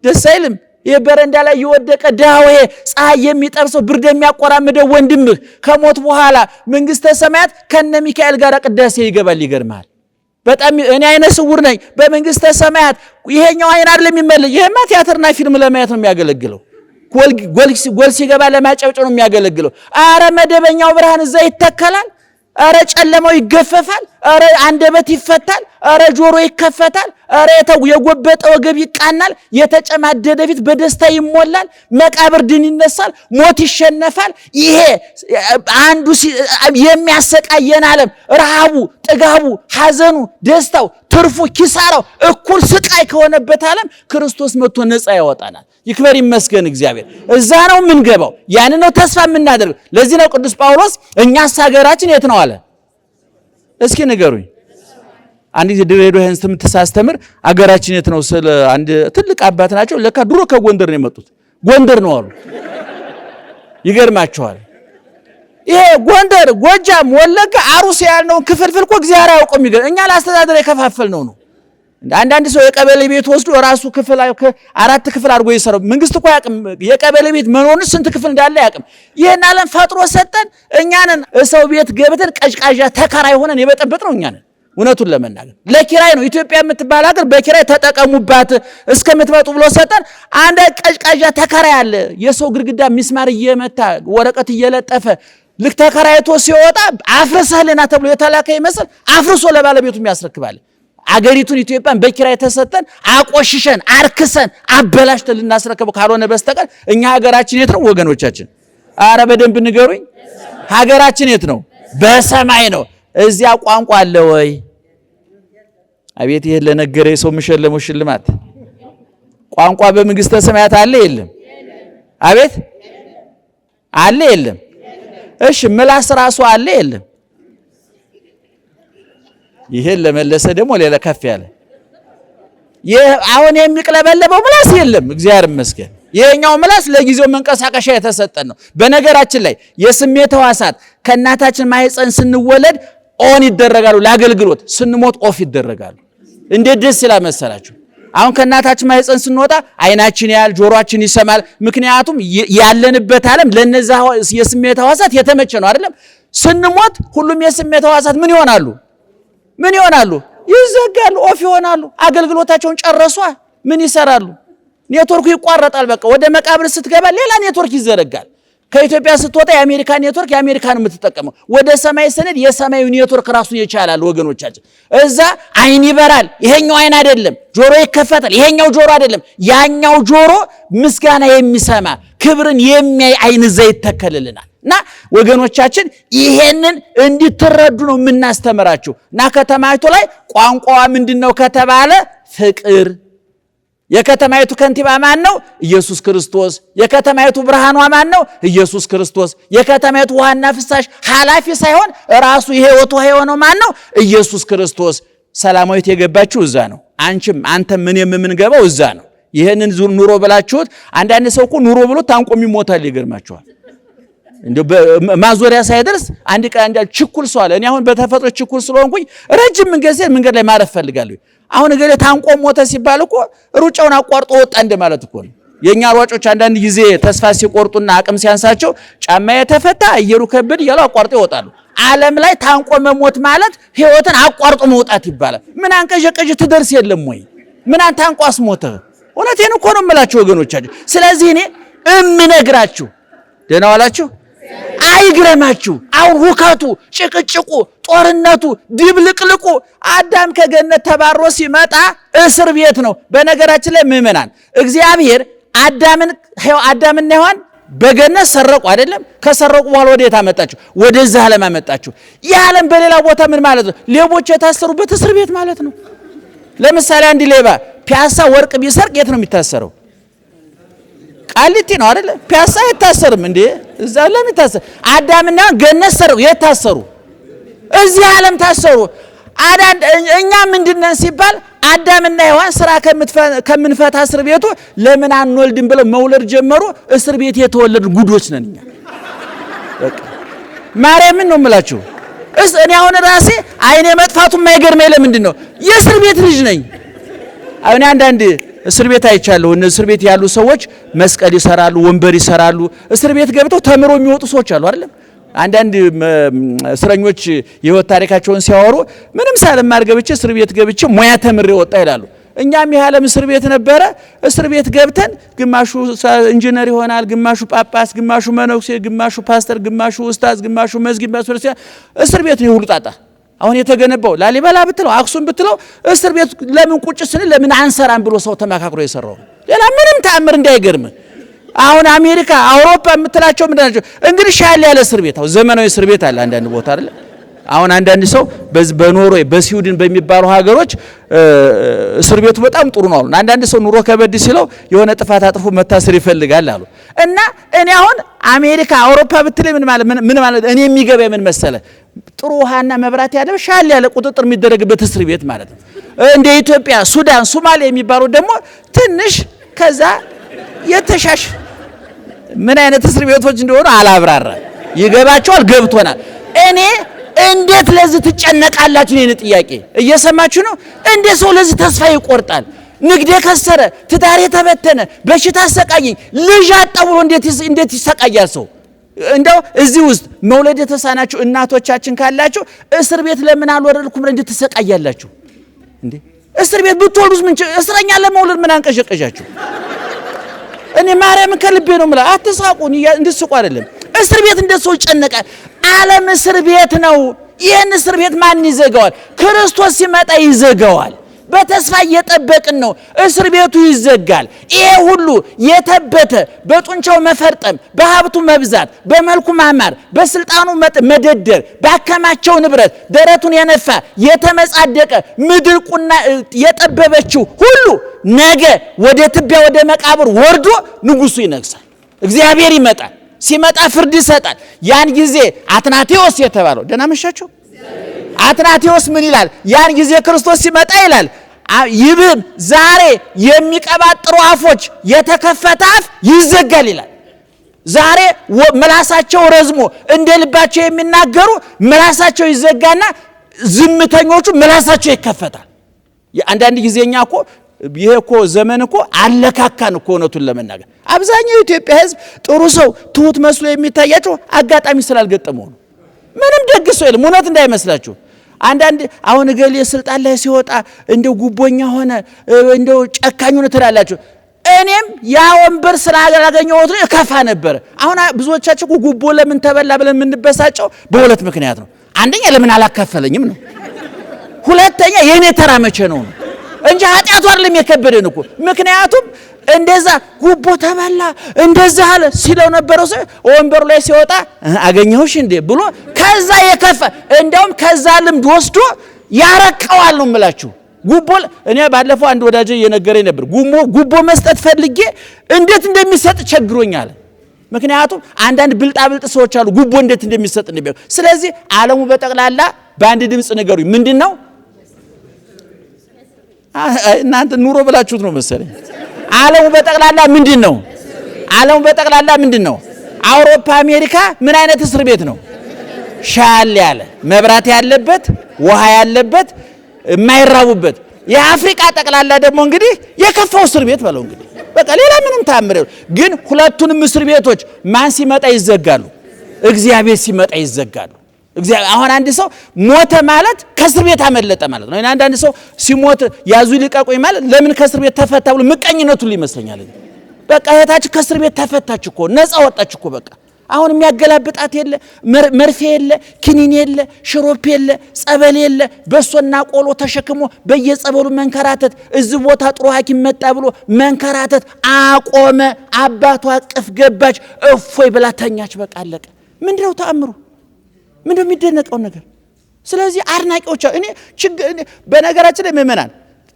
ደስ አይልም? የበረንዳ ላይ የወደቀ ዳዌ ፀሐይ የሚጠብሰው ብርድ የሚያቆራምደው ወንድምህ ከሞት በኋላ መንግስተ ሰማያት ከነ ሚካኤል ጋር ቅዳሴ ይገባል። ይገርማል። በጣም እኔ አይነ ስውር ነኝ በመንግስተ ሰማያት ይሄኛው አይን አይደለም የሚመለይ። ይሄማ ቲያትርና ፊልም ለማየት ነው የሚያገለግለው። ጎል ሲገባ ለማጨብጨብ ነው የሚያገለግለው። አረ መደበኛው ብርሃን እዛ ይተከላል። አረ ጨለማው ይገፈፋል። አረ አንደበት ይፈታል። አረ ጆሮ ይከፈታል። አረ የጎበጠ ወገብ ይቃናል። የተጨማደደ ፊት በደስታ ይሞላል። መቃብር ድን ይነሳል። ሞት ይሸነፋል። ይሄ አንዱ የሚያሰቃየን ዓለም ረሃቡ፣ ጥጋቡ፣ ሐዘኑ፣ ደስታው፣ ትርፉ፣ ኪሳራው እኩል ስቃይ ከሆነበት ዓለም ክርስቶስ መጥቶ ነፃ ያወጣናል። ይክበር ይመስገን እግዚአብሔር። እዛ ነው የምንገባው። ያን ነው ተስፋ የምናደርገው። ለዚህ ነው ቅዱስ ጳውሎስ እኛስ ሀገራችን የት ነው አለ። እስኪ ንገሩኝ። አንድ ጊዜ ድሬዳዋ ይሄን ትምትሳስተምር አገራችን የት ነው ስለ አንድ ትልቅ አባት ናቸው። ለካ ድሮ ከጎንደር ነው የመጡት። ጎንደር ነው አሉ። ይገርማቸዋል። ይሄ ጎንደር፣ ጎጃም፣ ወለጋ፣ አሩሲ ያልነው ክፍልፍል እኮ እግዚአብሔር አያውቅም። እኛ ለአስተዳደር የከፋፈልነው ነው። አንዳንድ ሰው የቀበሌ ቤት ወስዶ ራሱ ክፍል 4 ክፍል አድርጎ ይሰራው። መንግስት እኮ ያቅም የቀበሌ ቤት መኖርን ስንት ክፍል እንዳለ ያቅም። ይሄን ዓለም ፈጥሮ ሰጠን። እኛንን ሰው ቤት ገብተን ቀጭቃዣ ተከራይ ሆነን የበጠበጥነው እኛንን። እውነቱን ለመናገር ለኪራይ ነው። ኢትዮጵያ የምትባል ሀገር በኪራይ ተጠቀሙባት እስከምትመጡ ብሎ ሰጠን። አንድ ቀጭቃዣ ተከራይ አለ። የሰው ግድግዳ ሚስማር እየመታ ወረቀት እየለጠፈ ልክ ተከራይቶ ሲወጣ አፍርሰህልና ተብሎ የተላከ ይመስል አፍርሶ ለባለቤቱ የሚያስረክባል። አገሪቱን ኢትዮጵያን በኪራይ ተሰጠን አቆሽሸን አርክሰን አበላሽተን ልናስረክበው ካልሆነ በስተቀር እኛ ሀገራችን የት ነው ወገኖቻችን? አረ በደንብ ንገሩኝ። ሀገራችን የት ነው? በሰማይ ነው። እዚያ ቋንቋ አለ ወይ? አቤት ይሄን ለነገረ ሰው ምሸለመው ሽልማት። ቋንቋ በመንግስተ ሰማያት አለ የለም? አቤት አለ የለም? እሺ ምላስ ራሱ አለ የለም? ይሄን ለመለሰ ደግሞ ሌላ ከፍ ያለ አሁን የሚቅለበለበው ምላስ የለም። እግዚአብሔር ይመስገን። ይሄኛው ምላስ ለጊዜው መንቀሳቀሻ የተሰጠን ነው። በነገራችን ላይ የስሜት ሕዋሳት ከእናታችን ማህፀን ስንወለድ ኦን ይደረጋሉ ለአገልግሎት፣ ስንሞት ኦፍ ይደረጋሉ። እንዴት ደስ ይላል መሰላችሁ? አሁን ከእናታችን ማህፀን ስንወጣ አይናችን ያያል፣ ጆሮአችን ይሰማል። ምክንያቱም ያለንበት ዓለም ለነዛ የስሜት ሕዋሳት የተመቸ ነው አይደለም? ስንሞት ሁሉም የስሜት ሕዋሳት ምን ይሆናሉ? ምን ይሆናሉ? ይዘጋሉ፣ ኦፍ ይሆናሉ። አገልግሎታቸውን ጨረሷ። ምን ይሰራሉ? ኔትወርኩ ይቋረጣል። በቃ ወደ መቃብር ስትገባ ሌላ ኔትወርክ ይዘረጋል። ከኢትዮጵያ ስትወጣ የአሜሪካ ኔትወርክ የአሜሪካን የምትጠቀመው፣ ወደ ሰማይ ስንሄድ የሰማዩ ኔትወርክ ራሱን ይቻላል ወገኖቻችን። እዛ አይን ይበራል፣ ይሄኛው አይን አይደለም። ጆሮ ይከፈታል፣ ይሄኛው ጆሮ አይደለም። ያኛው ጆሮ ምስጋና የሚሰማ ክብርን የሚያይ አይን እዛ ይተከልልናል። እና ወገኖቻችን ይሄንን እንድትረዱ ነው የምናስተምራችሁ። እና ከተማይቱ ላይ ቋንቋዋ ምንድነው ከተባለ ፍቅር። የከተማይቱ ከንቲባ ማን ነው? ኢየሱስ ክርስቶስ። የከተማይቱ ብርሃኗ ማን ነው? ኢየሱስ ክርስቶስ። የከተማይቱ ውሃና ፍሳሽ ኃላፊ ሳይሆን ራሱ የሕይወቱ የሆነው ማን ነው? ኢየሱስ ክርስቶስ። ሰላማዊት የገባችሁ እዛ ነው። አንቺም አንተም ምን የምንገባው እዛ ነው። ይሄንን ኑሮ ብላችሁት አንዳንድ ሰው እኮ ኑሮ ብሎ ታንቆም ይሞታል። ይገርማችኋል። እንዴ ማዞሪያ ሳይደርስ አንድ ቀን ችኩል ሰው አለ። እኔ አሁን በተፈጥሮ ችኩል ስለሆንኩኝ ረጅም መንገድ ላይ ማረፍ ፈልጋለሁ። አሁን እገሌ ታንቆ ሞተ ሲባል እኮ ሩጫውን አቋርጦ ወጣ እንደማለት እኮ ነው። የኛ ሯጮች አንዳንድ ጊዜ ተስፋ ሲቆርጡና አቅም ሲያንሳቸው ጫማ የተፈታ አየሩ ከበድ እያሉ አቋርጦ ይወጣሉ። ዓለም ላይ ታንቆ መሞት ማለት ሕይወትን አቋርጦ መውጣት ይባላል። ምን አንቀዠቀዥ ትደርስ የለም ወይ? ምን አንታንቆ አስሞተ? እውነቴን እኮ ነው የምላችሁ ወገኖቻችሁ። ስለዚህ እኔ እምነግራችሁ ደህና ዋላችሁ አይግረማችሁ። አሁን ሁከቱ፣ ጭቅጭቁ፣ ጦርነቱ፣ ድብልቅልቁ አዳም ከገነት ተባሮ ሲመጣ እስር ቤት ነው። በነገራችን ላይ ምእመናን እግዚአብሔር አዳምና ሔዋን በገነት ሰረቁ አይደለም? ከሰረቁ በኋላ ወዴት አመጣችሁ? ወደዛ ዓለም አመጣችሁ። ይህ ዓለም በሌላ ቦታ ምን ማለት ነው? ሌቦች የታሰሩበት እስር ቤት ማለት ነው። ለምሳሌ አንድ ሌባ ፒያሳ ወርቅ ቢሰርቅ የት ነው የሚታሰረው? ቃሊቲ ነው አይደለ? ፒያሳ አይታሰርም እንዴ? እዛ ለምን ታሰር? አዳምና ገነት ሰረው የታሰሩ እዚህ ዓለም ታሰሩ። እኛ ምንድነን ሲባል አዳምና ሔዋን ስራ ከምንፈታ እስር ቤቱ ለምን አንወልድም ብለው መውለድ ጀመሩ። እስር ቤት የተወለዱ ጉዶች ነን እኛ። በቃ ማርያምን ነው የምላችሁ። እኔ አሁን ራሴ አይኔ መጥፋቱ የማይገርመኝ ለምንድን ነው? የእስር ቤት ልጅ ነኝ። አሁን አንዳንድ እስር ቤት አይቻለሁ። እነ እስር ቤት ያሉ ሰዎች መስቀል ይሰራሉ፣ ወንበር ይሰራሉ። እስር ቤት ገብተው ተምሮ የሚወጡ ሰዎች አሉ አይደለም? አንዳንድ እስረኞች የህይወት ታሪካቸውን ሲያወሩ ምንም ሳልማር ገብቼ እስር ቤት ገብቼ ሙያ ተምሬ ወጣ ይላሉ። እኛም የዓለም እስር ቤት ነበረ። እስር ቤት ገብተን ግማሹ ኢንጂነር ይሆናል፣ ግማሹ ጳጳስ፣ ግማሹ መነኩሴ፣ ግማሹ ፓስተር፣ ግማሹ ኡስታዝ፣ ግማሹ መስጊድ መስፈርሲያ እስር ቤት ነው ሁሉ ጣጣ። አሁን የተገነባው ላሊበላ ብትለው አክሱም ብትለው እስር ቤት ለምን ቁጭ ስንል ለምን አንሰራም ብሎ ሰው ተመካክሮ የሰራው ሌላ ምንም ተአምር እንዳይገርም። አሁን አሜሪካ አውሮፓ የምትላቸው ምንድን ናቸው? እንግዲህ ሻል ያለ እስር ቤት አሁን ዘመናዊ እስር ቤት አለ አንዳንድ ቦታ አይደል? አሁን አንዳንድ ሰው በኖርዌይ በስዊድን በሚባሉ ሀገሮች እስር ቤቱ በጣም ጥሩ ነው አሉ። አንዳንድ ሰው ኑሮ ከበድ ሲለው የሆነ ጥፋት አጥፎ መታሰር ይፈልጋል አሉ። እና እኔ አሁን አሜሪካ አውሮፓ ብትለኝ ምን ማለት እኔ የሚገባኝ ምን መሰለ? ጥሩ ውሃና መብራት ያለው ሻል ያለ ቁጥጥር የሚደረግበት እስር ቤት ማለት ነው። እንደ ኢትዮጵያ፣ ሱዳን፣ ሶማሌ የሚባሉ ደግሞ ትንሽ ከዛ የተሻሽ ምን አይነት እስር ቤቶች እንደሆኑ አላብራራ። ይገባቸዋል፣ ገብቶናል። እኔ እንዴት ለዚህ ትጨነቃላችሁ? የኔ ጥያቄ እየሰማችሁ ነው? እንዴት ሰው ለዚህ ተስፋ ይቆርጣል? ንግዴ ከሰረ፣ ትዳሬ ተበተነ፣ በሽታ አሰቃየኝ፣ ልጅ አጣ ብሎ እንዴት ይሰቃያል ሰው? እንደው እዚህ ውስጥ መውለድ የተሳናችሁ እናቶቻችን ካላችሁ እስር ቤት ለምን አልወረድኩም ብለ እንዴት ትሰቃያላችሁ እንዴ? እስር ቤት ብትወልዱስ ምን እስረኛ ለመውለድ ምን አንቀሸቀሻችሁ? እኔ ማርያምን ከልቤ ነው የምለው። አትሳቁን፣ እንድስቁ አይደለም። እስር ቤት እንደ ሰው ይጨነቃል። ዓለም እስር ቤት ነው። ይህን እስር ቤት ማን ይዘጋዋል? ክርስቶስ ሲመጣ ይዘጋዋል። በተስፋ እየጠበቅን ነው። እስር ቤቱ ይዘጋል። ይሄ ሁሉ የተበተ በጡንቻው መፈርጠም፣ በሀብቱ መብዛት፣ በመልኩ ማማር፣ በስልጣኑ መደደር፣ ባከማቸው ንብረት ደረቱን የነፋ የተመጻደቀ ምድር ቁና የጠበበችው ሁሉ ነገ ወደ ትቢያ ወደ መቃብር ወርዶ ንጉሱ ይነግሳል። እግዚአብሔር ይመጣል። ሲመጣ ፍርድ ይሰጣል። ያን ጊዜ አትናቴዎስ የተባለው ደህና መሻቸው አትናቴዎስ ምን ይላል? ያን ጊዜ ክርስቶስ ሲመጣ ይላል ይብም ዛሬ የሚቀባጥሩ አፎች የተከፈተ አፍ ይዘጋል ይላል። ዛሬ ምላሳቸው ረዝሞ እንደ ልባቸው የሚናገሩ ምላሳቸው ይዘጋና ዝምተኞቹ ምላሳቸው ይከፈታል። አንዳንድ ጊዜኛ እኮ ይሄ እኮ ዘመን እኮ አለካካን እኮ እውነቱን ለመናገር አብዛኛው የኢትዮጵያ ሕዝብ ጥሩ ሰው ትሁት መስሎ የሚታያቸው አጋጣሚ ስላልገጠመው ነው። ምንም ደግ ሰው የለም። እውነት እንዳይመስላችሁ። አንዳንድ አሁን እገሌ ስልጣን ላይ ሲወጣ እንደው ጉቦኛ ሆነ እንደው ጨካኝ ሆነ ትላላችሁ። እኔም ያ ወንበር ስላላገኘሁት ነው እከፋ ነበር። አሁን ብዙዎቻችሁ ጉቦ ለምን ተበላ ብለን የምንበሳጨው በሁለት ምክንያት ነው። አንደኛ ለምን አላካፈለኝም ነው። ሁለተኛ የኔ ተራ መቼ ነው እንጂ ኃጢአቱ አይደለም የከበደን እኮ። ምክንያቱም እንደዛ ጉቦ ተበላ እንደዛ አለ ሲለው ነበረው ሰው ወንበሩ ላይ ሲወጣ አገኘሁሽ እንዴ ብሎ ከዛ የከፋ እንደውም ከዛ ልምድ ወስዶ ያረቀዋል ነው የምላችሁ። ጉቦ እኔ ባለፈው አንድ ወዳጄ እየነገረኝ ነበር። ጉቦ መስጠት ፈልጌ እንዴት እንደሚሰጥ ቸግሮኛል። ምክንያቱም አንዳንድ ብልጣብልጥ ሰዎች አሉ ጉቦ እንዴት እንደሚሰጥ እንደሚያውቁ። ስለዚህ ዓለሙ በጠቅላላ በአንድ ድምፅ ንገሩኝ፣ ምንድነው? እናንተ ኑሮ ብላችሁት ነው መሰለኝ። ዓለሙ በጠቅላላ ምንድነው? ዓለሙ በጠቅላላ ምንድነው? አውሮፓ፣ አሜሪካ ምን አይነት እስር ቤት ነው? ሻል ያለ መብራት ያለበት ውሃ ያለበት የማይራቡበት። የአፍሪካ ጠቅላላ ደግሞ እንግዲህ የከፋው እስር ቤት በለው እንግዲህ በቃ ሌላ ምንም ታምር። ግን ሁለቱንም እስር ቤቶች ማን ሲመጣ ይዘጋሉ? እግዚአብሔር ሲመጣ ይዘጋሉ። አሁን አንድ ሰው ሞተ ማለት ከእስር ቤት አመለጠ ማለት ነው። አንዳንድ ሰው ሲሞት ያዙ ይልቀቁኝ ማለት ለምን ከእስር ቤት ተፈታ ብሎ ምቀኝነቱን ይመስለኛል። በቃ እህታችን ከእስር ቤት ተፈታች እኮ ነፃ ወጣች እኮ በቃ አሁን የሚያገላብጣት የለ፣ መርፌ የለ፣ ኪኒን የለ፣ ሽሮፕ የለ፣ ጸበል የለ። በሶና ቆሎ ተሸክሞ በየጸበሉ መንከራተት፣ እዚህ ቦታ ጥሩ ሐኪም መጣ ብሎ መንከራተት አቆመ። አባቷ እቅፍ ገባች፣ እፎይ ብላ ተኛች። በቃ አለቀ። ምንድነው ተአምሩ? ምንድነው የሚደነቀው ነገር? ስለዚህ አድናቂዎች እኔ በነገራችን ላይ ምእመናን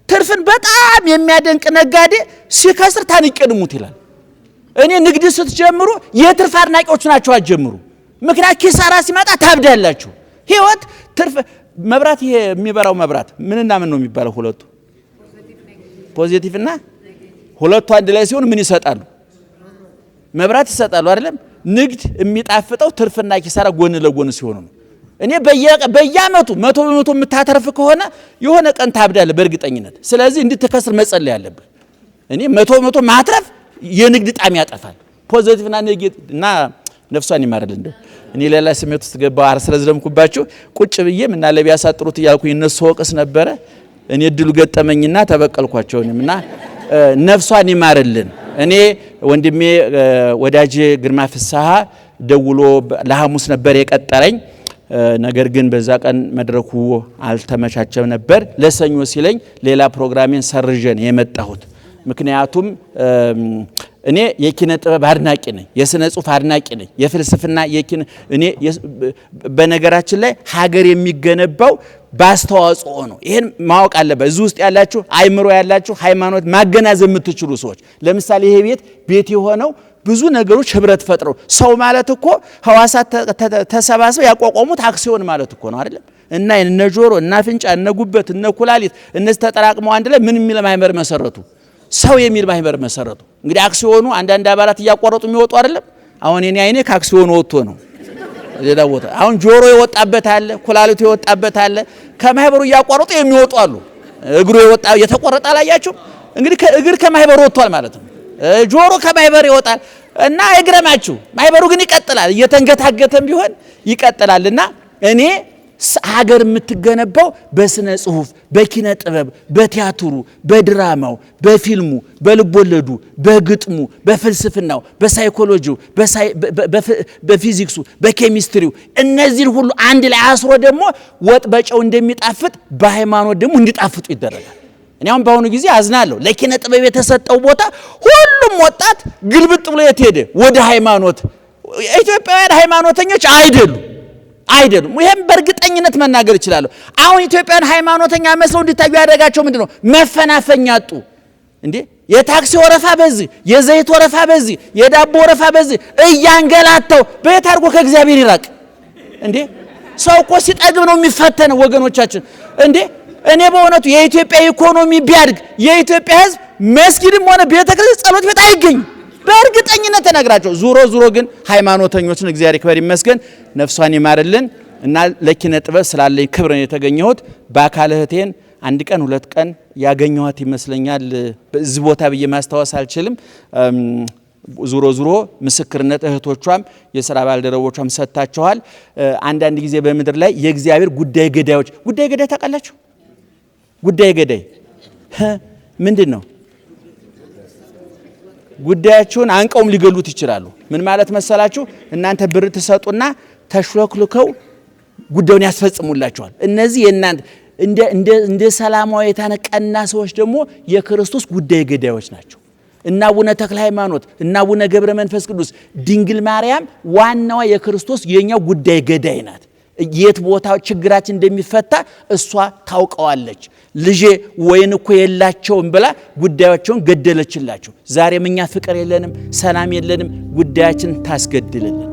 ትርፍን በጣም የሚያደንቅ ነጋዴ ሲከስር ታንቄ ልሙት ይላል። እኔ ንግድ ስትጀምሩ የትርፍ አድናቂዎች ናቸው አትጀምሩ። ምክንያት ኪሳራ ሲመጣ ታብዳላችሁ። ህይወት ትርፍ መብራት ይሄ የሚበራው መብራት ምንና ምን ነው የሚባለው? ሁለቱ ፖዚቲቭ እና ሁለቱ አንድ ላይ ሲሆን ምን ይሰጣሉ? መብራት ይሰጣሉ አይደለም? ንግድ የሚጣፍጠው ትርፍና ኪሳራ ጎን ለጎን ሲሆኑ ነው። እኔ በየአመቱ 100% የምታተርፍ ከሆነ የሆነ ቀን ታብዳለህ በእርግጠኝነት። ስለዚህ እንድትከስር መጸለይ ያለብህ። እኔ 100% ማትረፍ የንግድ ጣም ያጠፋል። ፖዚቲቭ እና ኔጌቲቭ እና ነፍሷን ይማርል። እንደው እኔ ሌላ ስሜት ውስጥ ገባው ስለዝለምኩባችሁ ቁጭ ብዬ ምን አለ ቢያሳጥሩት እያልኩኝ እነሱ ወቅስ ነበረ። እኔ እድሉ ገጠመኝና ተበቀልኳቸውና ነፍሷን ይማርልን። እኔ ወንድሜ ወዳጄ ግርማ ፍስሐ ደውሎ ለሐሙስ ነበር የቀጠረኝ። ነገር ግን በዛ ቀን መድረኩ አልተመቻቸም ነበር። ለሰኞ ሲለኝ ሌላ ፕሮግራሜን ሰርጀን የመጣሁት ምክንያቱም እኔ የኪነ ጥበብ አድናቂ ነኝ፣ የስነ ጽሁፍ አድናቂ ነኝ፣ የፍልስፍና እኔ በነገራችን ላይ ሀገር የሚገነባው ባስተዋጽኦ ነው። ይሄን ማወቅ አለበት። እዚህ ውስጥ ያላችሁ አይምሮ ያላችሁ ሃይማኖት ማገናዘብ የምትችሉ ሰዎች ለምሳሌ ይሄ ቤት የሆነው ብዙ ነገሮች ህብረት ፈጥረው ሰው ማለት እኮ ህዋሳት ተሰባስበው ያቋቋሙት አክሲዮን ማለት እኮ ነው አይደለም? እና እነ ጆሮ እና አፍንጫ እና ጉበት እና ኩላሊት እነዚህ ተጠራቅመው አንድ ላይ ምን የሚል ማህበር መሰረቱ? ሰው የሚል ማህበር መሰረቱ። እንግዲህ አክሲዮኑ አንዳንድ አባላት እያቋረጡ የሚወጡ አይደለም? አሁን የኔ አይኔ ከአክሲዮኑ ወጥቶ ነው ሌላ ቦታ። አሁን ጆሮ የወጣበት አለ፣ ኩላሊቱ የወጣበት አለ። ከማህበሩ እያቋረጡ የሚወጡ አሉ። እግሩ የወጣ የተቆረጠ አላያችሁ? እንግዲህ እግር ከማህበሩ ወጥቷል ማለት ነው። ጆሮ ከማህበር ይወጣል እና አይግረማችሁ። ማህበሩ ግን ይቀጥላል፣ እየተንገታገተም ቢሆን ይቀጥላልና እኔ ሀገር የምትገነባው በስነ ጽሁፍ፣ በኪነ ጥበብ፣ በቲያትሩ፣ በድራማው፣ በፊልሙ፣ በልቦለዱ፣ በግጥሙ፣ በፍልስፍናው፣ በሳይኮሎጂው፣ በፊዚክሱ፣ በኬሚስትሪው እነዚህን ሁሉ አንድ ላይ አስሮ ደግሞ ወጥ በጨው እንደሚጣፍጥ በሃይማኖት ደግሞ እንዲጣፍጡ ይደረጋል። እኔ አሁን በአሁኑ ጊዜ አዝናለሁ። ለኪነ ጥበብ የተሰጠው ቦታ ሁሉም ወጣት ግልብጥ ብሎ የት ሄደ? ወደ ሃይማኖት። ኢትዮጵያውያን ሃይማኖተኞች አይደሉም። ይሄን በእርግጠኝነት መናገር እችላለሁ። አሁን ኢትዮጵያውያን ሃይማኖተኛ መስለው እንዲታዩ ያደረጋቸው ምንድነው? መፈናፈኛ አጡ እንዴ! የታክሲ ወረፋ በዚህ፣ የዘይት ወረፋ በዚህ፣ የዳቦ ወረፋ በዚህ እያንገላታው በየት አድርጎ ከእግዚአብሔር ይራቅ እንዴ! ሰው እኮ ሲጠግብ ነው የሚፈተነው ወገኖቻችን እንዴ! እኔ በእውነቱ የኢትዮጵያ ኢኮኖሚ ቢያድግ የኢትዮጵያ ሕዝብ መስጊድም ሆነ ቤተክርስቲያን ጸሎት ቤት አይገኝም። በእርግጠኝነት ተነግራቸው። ዙሮ ግን ሃይማኖተኞችን እግዚአብሔር ይክበር ይመስገን ነፍሷን ይማርልን እና ለኪነ ጥበብ ስላለኝ ክብር ነው የተገኘሁት። በአካል እህቴን አንድ ቀን ሁለት ቀን ያገኘኋት ይመስለኛል። በዚህ ቦታ ብዬ ማስታወስ አልችልም። ዙሮ ምስክርነት እህቶቿም የሥራ ባልደረቦቿም ሰጥታቸዋል። አንዳንድ ጊዜ በምድር ላይ የእግዚአብሔር ጉዳይ ገዳዮች ታውቃላችሁ? ጉዳይ ገዳይ ምንድን ነው? ጉዳያቸውን አንቀውም ሊገሉት ይችላሉ። ምን ማለት መሰላችሁ? እናንተ ብር ትሰጡና ተሽሎክልከው ጉዳዩን ያስፈጽሙላችኋል። እነዚህ የእናንተ እንደ ሰላማዊ የተነቀና ሰዎች ደግሞ የክርስቶስ ጉዳይ ገዳዮች ናቸው። እና አቡነ ተክለ ሃይማኖት እና አቡነ ገብረ መንፈስ ቅዱስ ድንግል ማርያም ዋናዋ የክርስቶስ የኛው ጉዳይ ገዳይ ናት። የት ቦታ ችግራችን እንደሚፈታ እሷ ታውቀዋለች። ልጄ ወይን እኮ የላቸውም ብላ ጉዳያቸውን ገደለችላቸው። ዛሬም እኛ ፍቅር የለንም፣ ሰላም የለንም፣ ጉዳያችን ታስገድልልን።